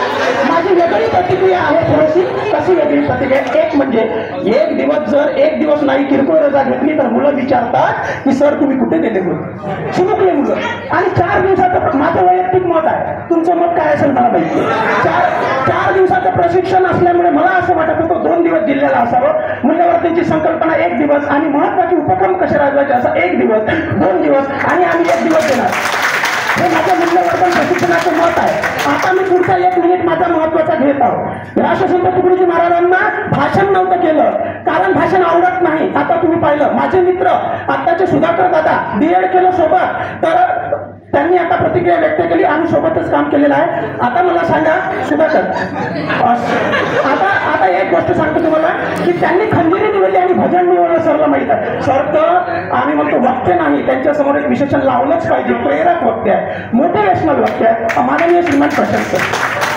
[SPEAKER 8] माझी वेगळी प्रतिक्रिया आहे थोडीशी. कशी वेगळी प्रतिक्रिया? एक म्हणजे एक दिवस नाही किरकोळ रजा घेतली तर मुलं विचारतात की सर तुम्ही कुठे गेले म्हणून, चिमुकले मुलं. आणि 4 दिवसाचं माझं वैयक्तिक मत आहे, तुमचं मत काय असेल मला माहिती. 4 दिवसाचं प्रशिक्षण असल्यामुळे मला असं वाटत होतं 2 दिवस जिल्ह्याला असावं. मूल्यवर्धनची संकल्पना 1 दिवस आणि महत्वाचे उपक्रम कसे राबवायचे असं 1 दिवस, 2 दिवस आणि आम्ही 1 दिवस देणार. हे माझं मूल्यवर्धन प्रशिक्षणाचं मत आहे. आता मी पुढचा 1 मिनिट माझा महत्वाचा घेत आहोत. राष्ट्रसंत तुकडोजी महाराजांना भाषण नव्हतं केलं, कारण भाषण आवडत नाही. आता तुम्ही पाहिलं माझे मित्र आत्ताचे सुधाकर दादा BEd केलं सोबत, तर त्यांनी आता प्रतिक्रिया व्यक्त केली, आम्ही सोबतच काम केलेलं आहे. आता मला सांगा सुधाकर, आता एक गोष्ट सांगतो तुम्हाला की त्यांनी खंजिरी निवडली आणि भजन निवडलं. सरला माहित आहे. सर तर आम्ही म्हणतो वक्ते नाही, त्यांच्यासमोर एक विशेषण लावलंच पाहिजे. प्रेरक वक्ते आहे, मोटिवेशनल वक्ते आहे, माननीय श्रीमान प्रशांत.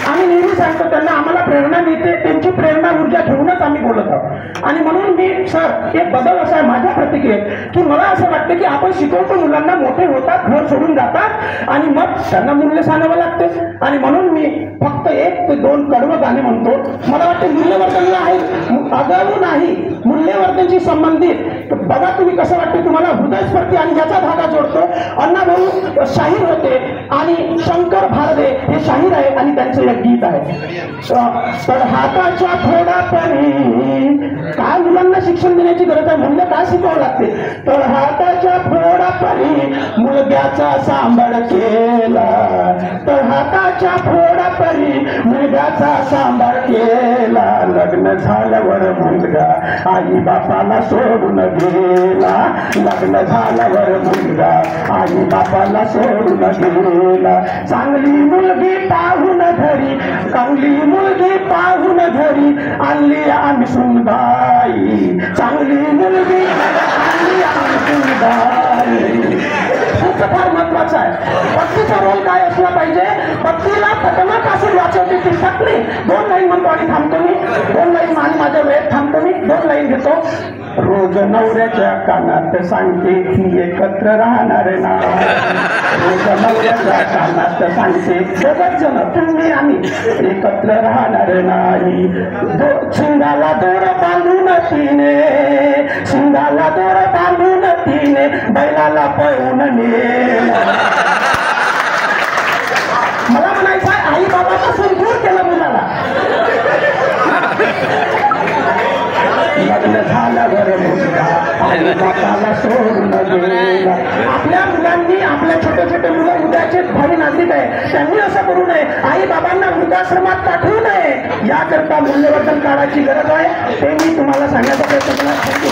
[SPEAKER 8] आम्ही नेहमी सांगतो त्यांना आम्हाला प्रेरणा मिळते, त्यांची प्रेरणा ऊर्जा घेऊनच आम्ही बोलत आहोत. आणि म्हणून मी सर एक बदल असा आहे माझ्या प्रतिक्रियेत की मला असं वाटतं की आपण शिकवतो मुलांना, मोठे होतात, घर सोडून जातात आणि मग त्यांना मूल्य सांगावं लागते. आणि म्हणून मी फक्त 1 ते 2 कडवं गाणे म्हणतो. मला वाटतं मूल्यवर्धनला आहे अगाऊ नाही, मूल्यवर्धनशी संबंधित बघा तुम्ही कसं वाटतं तुम्हाला. हृदयस्फूर्ती आणि याचा धागा जोडतो. अण्णाभाऊ शाहीर होते आणि शंकर भारदे हे शाहीर आहे आणि त्यांचं एक गीत आहे. तर हाताच्या फोडापणी काय मुलांना शिक्षण देण्याची गरज आहे, मूल्य काय शिकवावं लागते. तर हाताच्या फोडापणी मुलग्याचा सांभाळ केला, तर हाताच्या फोडापणी मुलग्याचा सांभाळ केला. लग्न झाल्यावर मुलगा आई बापाला सोडून गेला, लग्न झाल्यावर मुलगा आई बापाला सोडून गेला. चांगली मुलगी पाहून घरी, चांगली मुलगी पाहून घरी आणली आम्ही सुनबाई, चांगली मुलगी आणली आम्ही सुनबाई. फार महत्वाचं आहे. पत्नीचा रोल काय असला पाहिजे. पत्नीला खतरनाकासून वाचवते ती पत्नी. 2 लाईन म्हणतो आणि थांबतो मी, 2 लाईन आणि माझ्या वेळेत थांबतो मी, 2 लाईन घेतो. रोज नवऱ्याच्या कानात सांगते की एकत्र राहणार ना, रोज नवऱ्याच्या कानात सांगते 2 जण तुम्ही आम्ही एकत्र राहणार नाही. शिंगाला दोर बांधून तिने, शिंगाला दोर बांधून तिने बैलाला पळवून नेला. मला म्हणायचं आहे आई बाबापासून दूर केलं मुलाला. लग्न झाल्यावर मुलगा आई बापाला सोडून गेला. आपल्या मुलांनी, आपल्या छोटे छोटे मुलं उद्याचे भावी नागरिक आहे, त्यांनी असं करू नये. आई बाबांना वृद्धाश्रमात पाठवू नये, याकरता मूल्यवर्धन काढायची गरज आहे. ते मी तुम्हाला सांगण्याचा प्रयत्न केला. थँक्यू.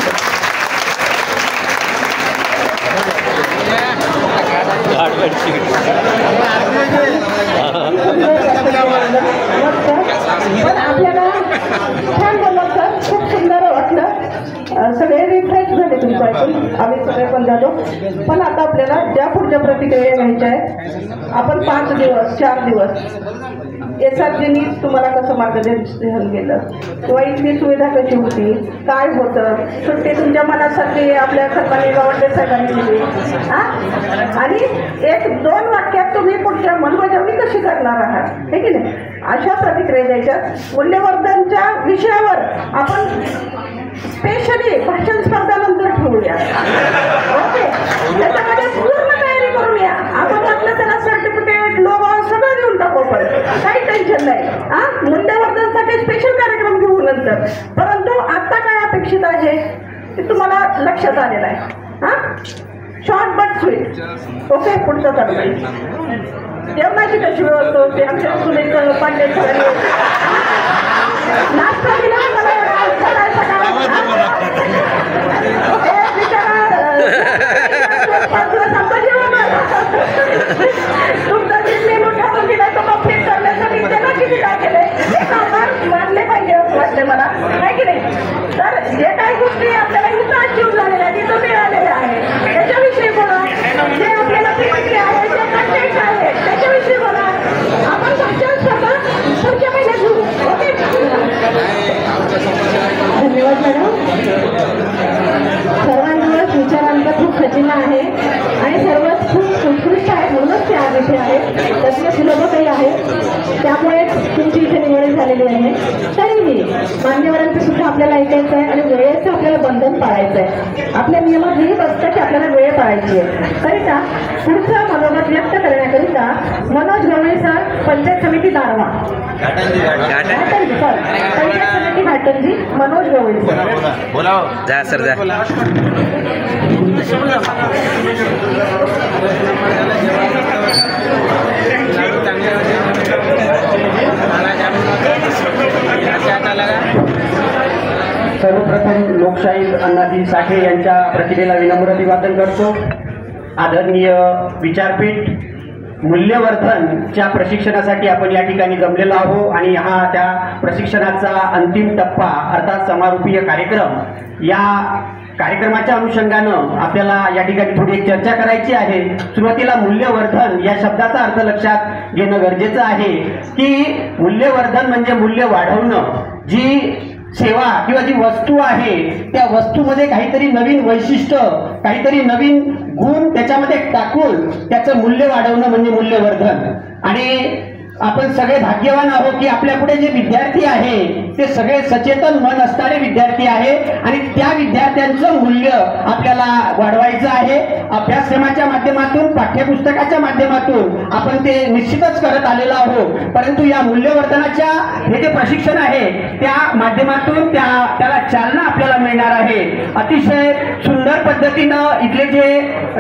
[SPEAKER 2] पण आपल्याला छान बोललात सर, खूप सुंदर वाटलं. सगळे रिफ्रेश झाले तुमचं ऐकून, आम्ही सगळे पण झालो. पण आता आपल्याला ज्या पुढच्या प्रतिक्रिया घ्यायच्या आहे, आपण 5 दिवस 4 दिवस SRGनी तुम्हाला कसं मार्गदर्शन केलं किंवा इथली सुविधा कशी होती, काय होतं, सुट्टी तुमच्या मनासाठी आपल्या सर्वांनी गावातले साहेबांनी दिली. आणि 1-2 वाक्यात तुम्ही पुढच्या अंमलबजावणी कशी करणार आहात हे की नाही, अशा प्रतिक्रिया द्यायच्या. मूल्यवर्धनच्या विषयावर आपण स्पेशली भाषण स्पर्धा नंतर ठेवूया. ओके, त्याच्यामध्ये पूर्ण तयारी करूया. आपण म्हटलं त्याला सर्टिफिकेट लोगो सगळं देऊन टाकू, पण काही टेन्शन नाही. मूल्यवर्धनसाठी स्पेशल कार्यक्रम घेऊ नंतर. परंतु आता काय अपेक्षित आहे ते तुम्हाला लक्षात आलेलं आहे. Short but sweet. ओके, पुढचं चालू. जेवणाची कशी व्यवस्था होते आमच्या सुनेच पांडे नाश्ता दिला मला सकाळ सकाळ तुमचा जे मेनू ठरवून दिला तो कंप्लीट करण्यासाठी त्याला किती काय केलंय हे कामार मानले पाहिजे असं वाटतं मला, आहे की नाही. तर जे काही गोष्टी आपल्याला इथं अचीव झालेल्या आहेत तिथं मिळालेल्या आहेत त्याच्याविषयी बोला. जे आपल्याला प्रतिक्रिया आहे जे कंटेंट आहे त्याच्याविषयी बोला. आपण भाषण स्वतः पुढच्या महिन्यात घेऊ. ओके,
[SPEAKER 1] धन्यवाद मॅडम. सर्वांवर विचारांचा खूप खजिना आहे आणि सर्वच खूप उत्कृष्ट आहेत म्हणूनच ते आज इथे आहेत. त्यातले सुलभतही आहे त्यामुळेच तुमची इथे निवड झालेली आहे. तरीही मान्यवरांचं सुद्धा आपल्याला ऐकायचं आहे आणि वेळेचं आपल्याला बंधन पाळायचं आहे. आपल्या नियमात हेच असतं की आपल्याला वेळ पाळायची आहे. करिता पुढचं मनोगत व्यक्त करण्याकरिता मनोज गवळे सर, पंचायत समिती दारवा. पंचायत समिती घाटंजी, मनोज गवळे सर.
[SPEAKER 6] बोला जा सर जा.
[SPEAKER 9] सर्वप्रथम लोकशाहीर अण्णाजी साठे यांच्या प्रतिमेला विनम्र अभिवादन करतो. आदरणीय विचारपीठ, मूल्यवर्धनच्या प्रशिक्षणासाठी आपण या ठिकाणी जमलेलो आहोत आणि हा त्या प्रशिक्षणाचा अंतिम टप्पा अर्थात समारोपीय कार्यक्रम. या कार्यक्रमाच्या अनुषंगानं आपल्याला या ठिकाणी थोडी चर्चा करायची आहे. सुरुवातीला मूल्यवर्धन या शब्दाचा अर्थ लक्षात घेणं गरजेचं आहे की मूल्यवर्धन म्हणजे मूल्य वाढवणं. जी सेवा किंवा जी वस्तू आहे त्या वस्तूमध्ये काहीतरी नवीन वैशिष्ट्य, काहीतरी नवीन गुण त्याच्यामध्ये टाकून त्याचं मूल्य वाढवणं म्हणजे मूल्यवर्धन. आणि आपण सगळे भाग्यवान आहोत की आपल्या पुढे जे विद्यार्थी आहे ते सगळे सचेतन मन असणारे विद्यार्थी आहे आणि त्या विद्यार्थ्यांचं मूल्य आपल्याला वाढवायचं आहे. अभ्यासक्रमाच्या माध्यमातून, पाठ्यपुस्तकाच्या माध्यमातून आपण ते निश्चितच करत आलेलो आहोत. परंतु या मूल्यवर्धनाच्या हे जे प्रशिक्षण आहे त्या माध्यमातून त्याला चालना आपल्याला मिळणार आहे. अतिशय सुंदर पद्धतीनं इथले जे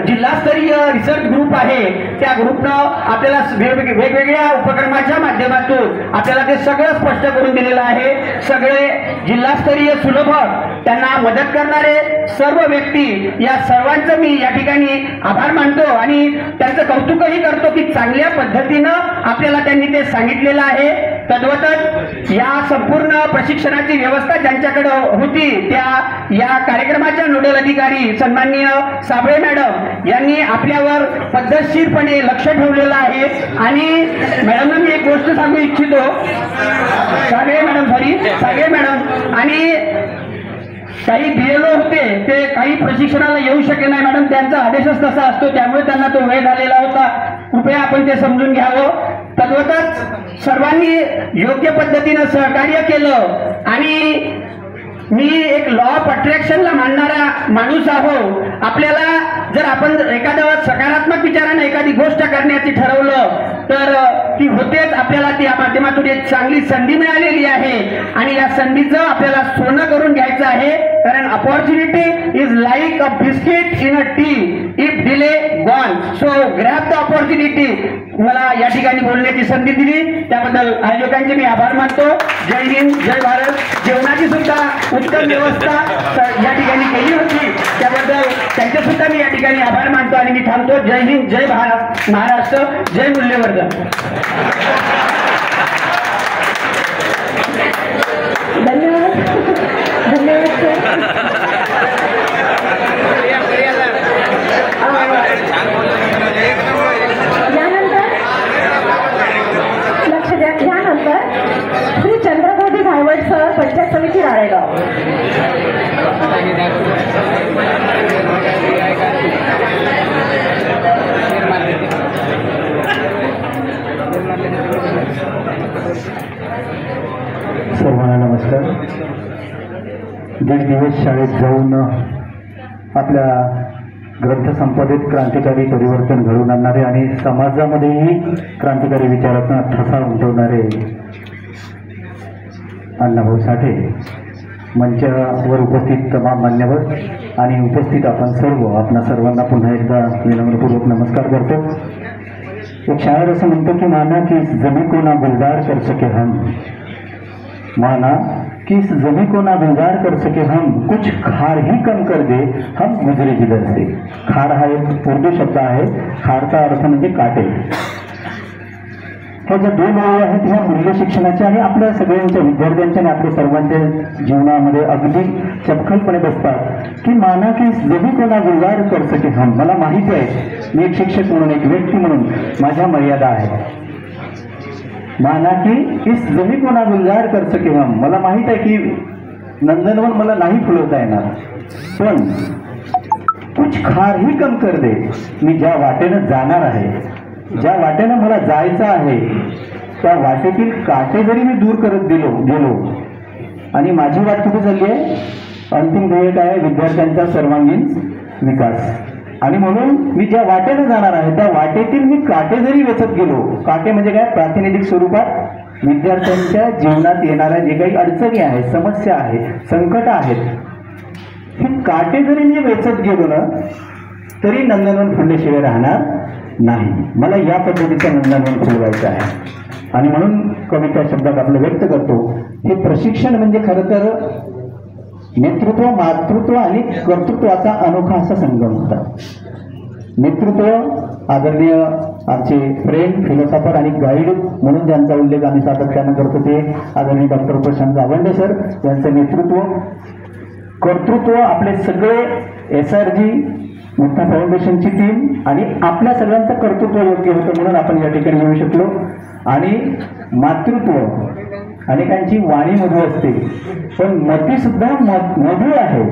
[SPEAKER 9] जिल्हास्तरीय रिसर्च ग्रुप आहे त्या ग्रुपनं आपल्याला वेगवेगळ्या उपक्रमाच्या माध्यमातून आपल्याला ते सगळं स्पष्ट करून दिलेलं आहे. सगळे जिल्हास्तरीय सुलभ त्यांना मदत करणारे सर्व व्यक्ती, या सर्वांचं मी या ठिकाणी आभार मानतो आणि त्यांचं कौतुकही करतो की चांगल्या पद्धतीनं आपल्याला त्यांनी ते सांगितलेलं आहे. तद्वतच या संपूर्ण प्रशिक्षणाची व्यवस्था ज्यांच्याकडे होती त्या या कार्यक्रमाच्या नोडल अधिकारी सन्माननीय साबळे मॅडम यांनी आपल्यावर पद्धतशीरपणे लक्ष ठेवलेलं आहे. आणि मॅडमना मी एक गोष्ट सांगू इच्छितो, साबळे मॅडम आणि काही BLO होते ते काही प्रशिक्षणाला येऊ शकले नाही मॅडम, त्यांचा आदेशच तसा असतो त्यामुळे त्यांना तो वेळ झालेला होता. कृपया आपण ते समजून घ्यावं. तद्वतच सर्वांनी योग्य पद्धतीनं सहकार्य केलं आणि मी एक लॉ ऑफ अट्रॅक्शनला मानणारा माणूस आहो. आपल्याला जर आपण एखाद्या सकारात्मक विचाराने एखादी गोष्ट करण्याची ठरवलं तर ती होतेच. आपल्याला त्या माध्यमातून एक चांगली संधी मिळालेली आहे आणि या संधीचं आपल्याला सोनं करून घ्यायचं आहे. कारण opportunity is like a biscuit in a T, if delay gone. So grab the opportunity. मला या ठिकाणी बोलण्याची संधी दिली त्याबद्दल आयोजकांचे मी आभार मानतो. जय हिंद, जय भारत. जेवणाची सुद्धा उत्तम व्यवस्था या ठिकाणी केली होती त्याबद्दल त्यांचे सुद्धा मी या ठिकाणी आभार मानतो आणि मी थांबतो. जय हिंद, जय भारत, महाराष्ट्र, जय मूल्यवर्धन.
[SPEAKER 1] धन्यवाद. यानंतर लक्ष द्या. यानंतर श्री चंद्रकांत घायवट सर, पंचायत समिती राळेगाव.
[SPEAKER 4] दीड दिवस शाळेत जाऊन आपल्या ग्रंथसंपदेत क्रांतिकारी परिवर्तन घडवून आणणारे आणि समाजामध्येही क्रांतिकारी विचारांना ठसा उमटवणारे अण्णाभाऊ साठे, मंचावर उपस्थित तमाम मान्यवर आणि उपस्थित आपण सर्व, आपणा सर्वांना पुन्हा एकदा विनम्रपूर्वक नमस्कार करतो. एक शायर असं म्हणतो की माना की जमी को ना गुलजार कर सके हम, माना कि इस जमी को ना गुलजार कर सके हम, कुछ खार ही कम कर दे हम गुजरे जिधर से. खार हा एक उर्दू शब्द आहे. खारचा अर्थ म्हणजे काटे. ह्या ज्या दोन ओळी आहेत ह्या मूल्य शिक्षणाच्या आणि आपल्या सगळ्यांच्या विद्यार्थ्यांच्या आणि आपल्या सर्वांच्या जीवनामध्ये अगदी चपखलपणे बसतात की माना की इस जमी को ना गुलजार कर सके हम. मला माहिती आहे मी एक शिक्षक म्हणून, एक व्यक्ती म्हणून माझ्या मर्यादा आहेत. माना की इस जमी को ना गुलजार कर सके हम. मला माहित आहे की नंदनवन मला नाही फुलवता येणार, पण कुछ खार ही कम कर दे. मी ज्या वाटेनं जाणार आहे, ज्या वाटेनं मला जायचं आहे, त्या वाटेतील काटे जरी मी दूर करत गेलो आणि माझी वाट कुठे चालली आहे, अंतिम ध्येय काय आहे, विद्यार्थ्यांचा सर्वांगीण विकास. आणि म्हणून मी ज्या वाटेनं जाणार आहे त्या वाटेतील मी काटे जरी वेचत गेलो, काटे म्हणजे काय, प्रातिनिधिक स्वरूपात विद्यार्थ्यांच्या जीवनात येणाऱ्या जे काही अडचणी आहेत, समस्या आहेत, संकट आहेत, हे काटे जरी मी वेचत गेलो ना तरी नंदनवन फुलल्याशिवाय राहणार नाही. मला या पद्धतीचं नंदनवन फुलवायचं आहे. आणि म्हणून कविता शब्दात आपलं व्यक्त करतो. हे प्रशिक्षण म्हणजे खरं तर नेतृत्व, मातृत्व आणि कर्तृत्वाचा अनोखा असा संगम होता. नेतृत्व आदरणीय आमचे फ्रेंड, फिलॉसॉफर आणि गाईड म्हणून ज्यांचा उल्लेख आम्ही सातत्यानं करतो ते आदरणीय डॉक्टर प्रशांत गावंडे सर यांचं नेतृत्व. कर्तृत्व आपले सगळे SRG मुक्ता फाउंडेशनची टीम आणि आपल्या सगळ्यांचं कर्तृत्व योग्य होतं म्हणून आपण या ठिकाणी येऊ शकलो. आणि मातृत्व, अनेकांची वाणी मधू असते पण मती सुद्धा मधू आहे.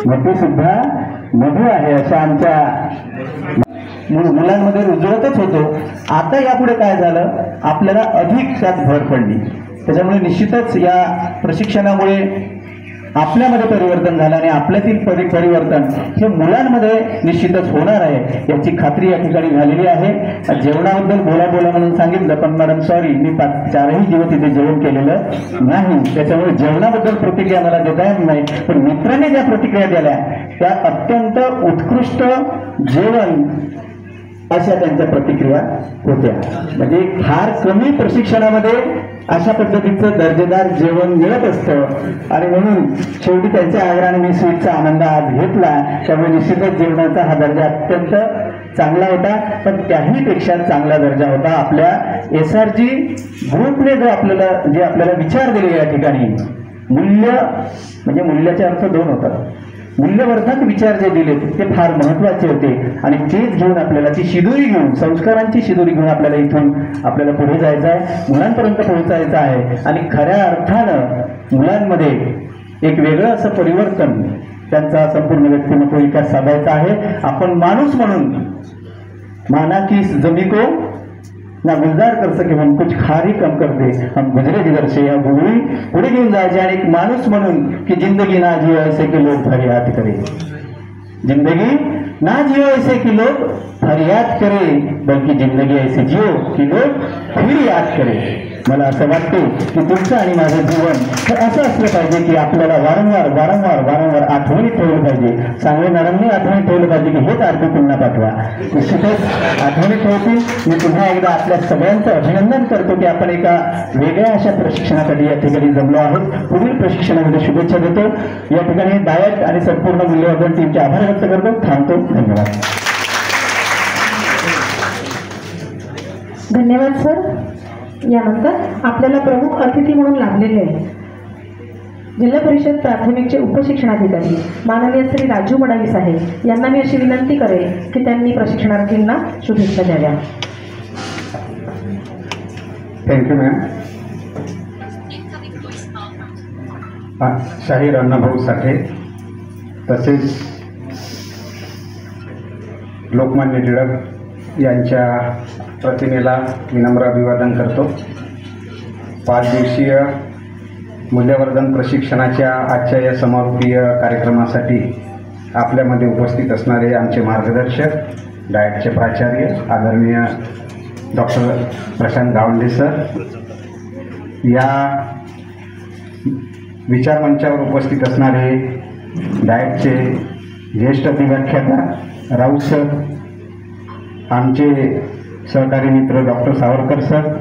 [SPEAKER 4] मती सुद्धा मधू आहे अशा आमच्या मुलांमध्ये रुजवतच होतो. आता यापुढे काय झालं, आपल्याला अधिक त्यात भर पडली. त्याच्यामुळे निश्चितच या प्रशिक्षणामुळे आपल्यामध्ये परिवर्तन झालं आणि आपल्यातील परिवर्तन हे मुलांमध्ये निश्चितच होणार आहे याची खात्री या ठिकाणी झालेली आहे. जेवणाबद्दल बोला म्हणून सांगितलं, पण मॅडम सॉरी, मी 4ही दिवस इथे जेवण केलेलं नाही, त्याच्यामुळे जेवणाबद्दल प्रतिक्रिया मला देता येत नाही. पण मित्रांनी ज्या प्रतिक्रिया दिल्या त्या अत्यंत उत्कृष्ट जेवण अशा त्यांच्या प्रतिक्रिया होत्या. म्हणजे फार कमी प्रशिक्षणामध्ये अशा पद्धतीचं दर्जेदार जेवण मिळत असतं आणि म्हणून शेवटी त्यांच्या आग्रहाने मी स्वीटचा आनंद आज घेतला. त्यामुळे निश्चितच जेवणाचा हा दर्जा अत्यंत चांगला होता. पण त्याहीपेक्षा चांगला दर्जा होता आपल्या SRG ग्रुपने जो आपल्याला विचार दिले या ठिकाणी. मूल्य म्हणजे मूल्याचे अर्थ दोन होतात. मूल्यवर्धक विचार जे दिले ते फार महत्वाचे होते आणि तेच घेऊन आपल्याला ती शिदोरी घेऊन, संस्कारांची शिदोरी घेऊन आपल्याला इथून आपल्याला पुढे जायचं आहे, मुलांपर्यंत पोहोचायचं आहे. आणि खऱ्या अर्थानं मुलांमध्ये एक वेगळं असं परिवर्तन, त्यांचा संपूर्ण व्यक्तिमत्व विकास साधायचा आहे. आपण माणूस म्हणून माना की जमी को ना गुलजार कर सके हम, कुछ खार ही कम कर दे हम गुजरे जिधर से. या गोळी पुढे घेऊन जायचे आणि एक माणूस म्हणून की जिंदगी ना जियो ऐसे की लोग फरियाद करे, जिंदगी ना जियो ऐसे की लोग फरियाद करे, बल्कि जिंदगी ऐसे जियो की लोग फिर याद करे. मला असं वाटते की तुमचं आणि माझं जीवन हे असं असलं पाहिजे की आपल्याला वारंवार वारंवार वारंवार आठवणीत ठेवलं पाहिजे. सांगळे मॅडमनी आठवणीत ठेवलं पाहिजे की हेच आरती पुन्हा पाठवा. निश्चितच आठवणीत ठेवतील. मी पुन्हा एकदा आपल्या सगळ्यांचं अभिनंदन करतो की आपण एका वेगळ्या अशा प्रशिक्षणासाठी या ठिकाणी जमलो आहोत. पुढील प्रशिक्षणामध्ये शुभेच्छा देतो. या ठिकाणी डायट आणि संपूर्ण मूल्यवर्धन टीमचे आभार व्यक्त करतो. थांबतो. धन्यवाद.
[SPEAKER 1] धन्यवाद सर. यानंतर आपल्याला प्रमुख अतिथी म्हणून लाभलेले आहे जिल्हा परिषद प्राथमिकचे उपशिक्षणाधिकारी माननीय श्री राजू मडावी साहेब यांना मी अशी विनंती करेन की त्यांनी प्रशिक्षणार्थींना शुभेच्छा द्याव्या.
[SPEAKER 4] Thank you ma'am. शाहीर अण्णाभाऊ साठे तसेच लोकमान्य टिळक यांच्या प्रतिमेला विनम्र अभिवादन करतो. 5 दिवसीय मूल्यवर्धन प्रशिक्षणाच्या आजच्या या समारोपीय कार्यक्रमासाठी आपल्यामध्ये उपस्थित असणारे आमचे मार्गदर्शक, डाएटचे प्राचार्य आदरणीय डॉक्टर प्रशांत गावंडे सर, या विचारमंचावर उपस्थित असणारे डाएटचे ज्येष्ठ व्याख्याता राऊत सर, आमचे सहकारी मित्र डॉक्टर सावरकर सर,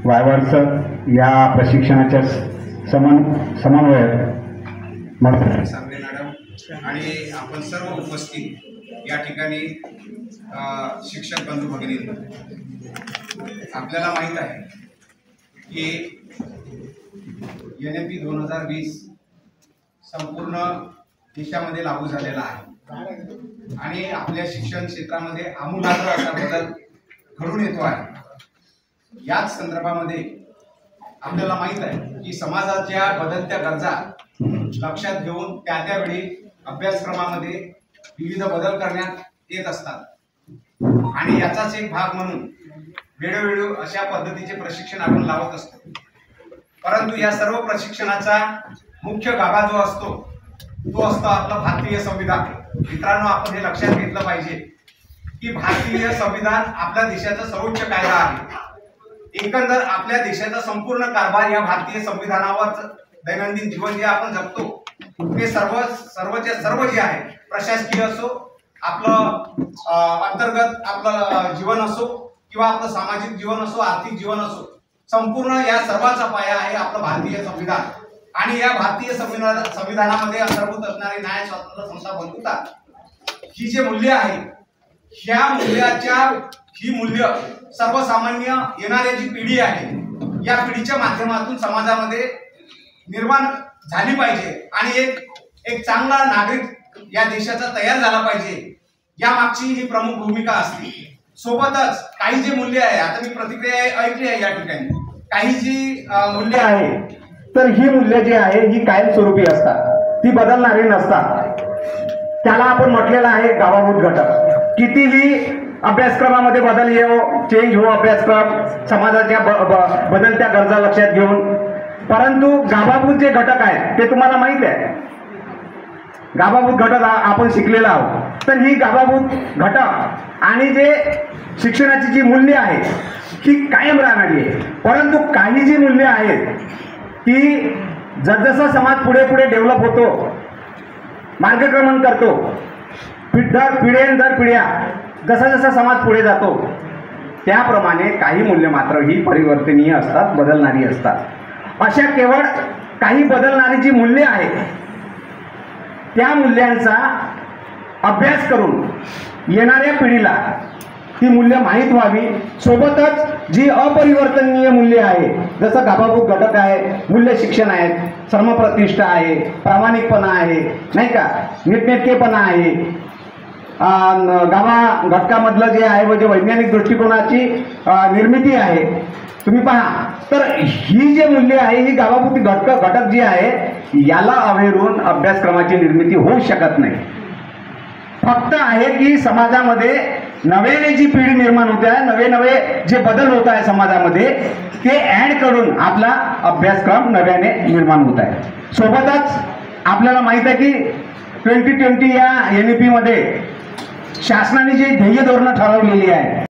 [SPEAKER 4] वायवाड सर, या प्रशिक्षणाच्या समन्वयक
[SPEAKER 10] सांगले मॅडम आणि आपण सर्व उपस्थित या ठिकाणी शिक्षक बंधू भगिनी, आपल्याला माहीत आहे की NMP 2020 संपूर्ण देशामध्ये लागू झालेला आहे आणि आपल्या शिक्षण क्षेत्रामध्ये आमूलाग्र असा बदल घडून येतो आहे. याच संदर्भामध्ये आपल्याला माहीत आहे की समाजाच्या बदलत्या गरजा लक्षात घेऊन त्यावेळी अभ्यासक्रमामध्ये विविध बदल करण्यात येत असतात आणि याचाच एक भाग म्हणून वेळोवेळी अशा पद्धतीचे प्रशिक्षण आपण लावत असतो. परंतु या सर्व प्रशिक्षणाचा मुख्य गाभा जो असतो तो असतो आपलं भारतीय संविधान. मित्रांनो, आपण हे लक्षात घेतलं पाहिजे की भारतीय संविधान आपल्या देशाचा सर्वोच्च कायदा आहे. एकंदर आपल्या देशाचा संपूर्ण कारभार या भारतीय संविधानावर, दैनंदिन जीवन जे आपण जगतो ते सर्वचे सर्व जे आहे, प्रशासकीय असो, आपलं अंतर्गत आपलं जीवन असो किंवा आपलं सामाजिक जीवन असो, आर्थिक जीवन असो, संपूर्ण या सर्वाचा पाया आहे आपलं भारतीय संविधान. आणि या भारतीय संविधानामध्ये अंतर्भूत असणारे न्याय, स्वातंत्र्य, समता, बंधुता ही जे मूल्य आहे, ही मूल्य सर्वसामान्य येणारी जी पिढी आहे या पिढीच्या माध्यमातून समाजामध्ये निर्माण झाली पाहिजे आणि एक चांगला नागरिक या देशाचा तयार झाला पाहिजे, या मागची ही प्रमुख भूमिका असते. सोबतच काही जे मूल्य आहे, आता मी प्रतिक्रिया ऐकली आहे या ठिकाणी, काही जी मूल्य आहे
[SPEAKER 8] तर ही मूल्य जी आहे ही कायमस्वरूपी असतात, ती बदलणारी नसतात. त्याला आपण म्हटलेलं आहे गावाभूत घटक. कितीही अभ्यासक्रमामध्ये बदल येऊ, चेंज हो अभ्यासक्रम समाजाच्या बदलत्या गरजा लक्षात घेऊन, परंतु गावाभूत जे घटक आहेत ते तुम्हाला माहित आहे. गावाभूत घटक आपण शिकलेला आहोत. तर ही गावाभूत घटक आणि जे शिक्षणाची जी मूल्य आहे ही कायम राहणारी आहे. परंतु काही जी मूल्य आहेत ती जसजसा समाज पुढे पुढे डेव्हलप होतो, मार्गक्रमण करतो, पिढ्या जसा जसा समाज पुढे जातो त्याप्रमाणे काही मूल्य मात्र ही परिवर्तनीय असतात, बदलणारी असतात. अशा केवळ काही बदलणारी जी मूल्य आहेत त्या मूल्यांचा अभ्यास करून येणाऱ्या पिढीला ती मूल्य माहीत व्हावी. सोबतच जी अपरिवर्तनीय मूल्य आहे, जसं गाभाभूत घटक आहे, मूल्य शिक्षण आहेत, श्रमप्रतिष्ठा आहे, प्रामाणिकपणा आहे, नाही का, नीटनेटकेपणा आहे, गाभा घटकामधलं जे आहे म्हणजे वैज्ञानिक दृष्टिकोनाची निर्मिती आहे, तुम्ही पहा. तर ही जे मूल्य आहे ही गाभाभूत घटक जी आहे याला अवेरून अभ्यासक्रमाची निर्मिती होऊ शकत नाही. फक्त आहे की समाजामध्ये नव्याने जी पिढी निर्माण होते आहे, नवे जे बदल होत आहे समाजामध्ये, ते ऍड करून आपला अभ्यासक्रम नव्याने निर्माण होत आहे. सोबतच आपल्याला माहित आहे की 2020 या NEP मध्ये शासनाने जे ध्येय धोरणं ठरवलेली आहे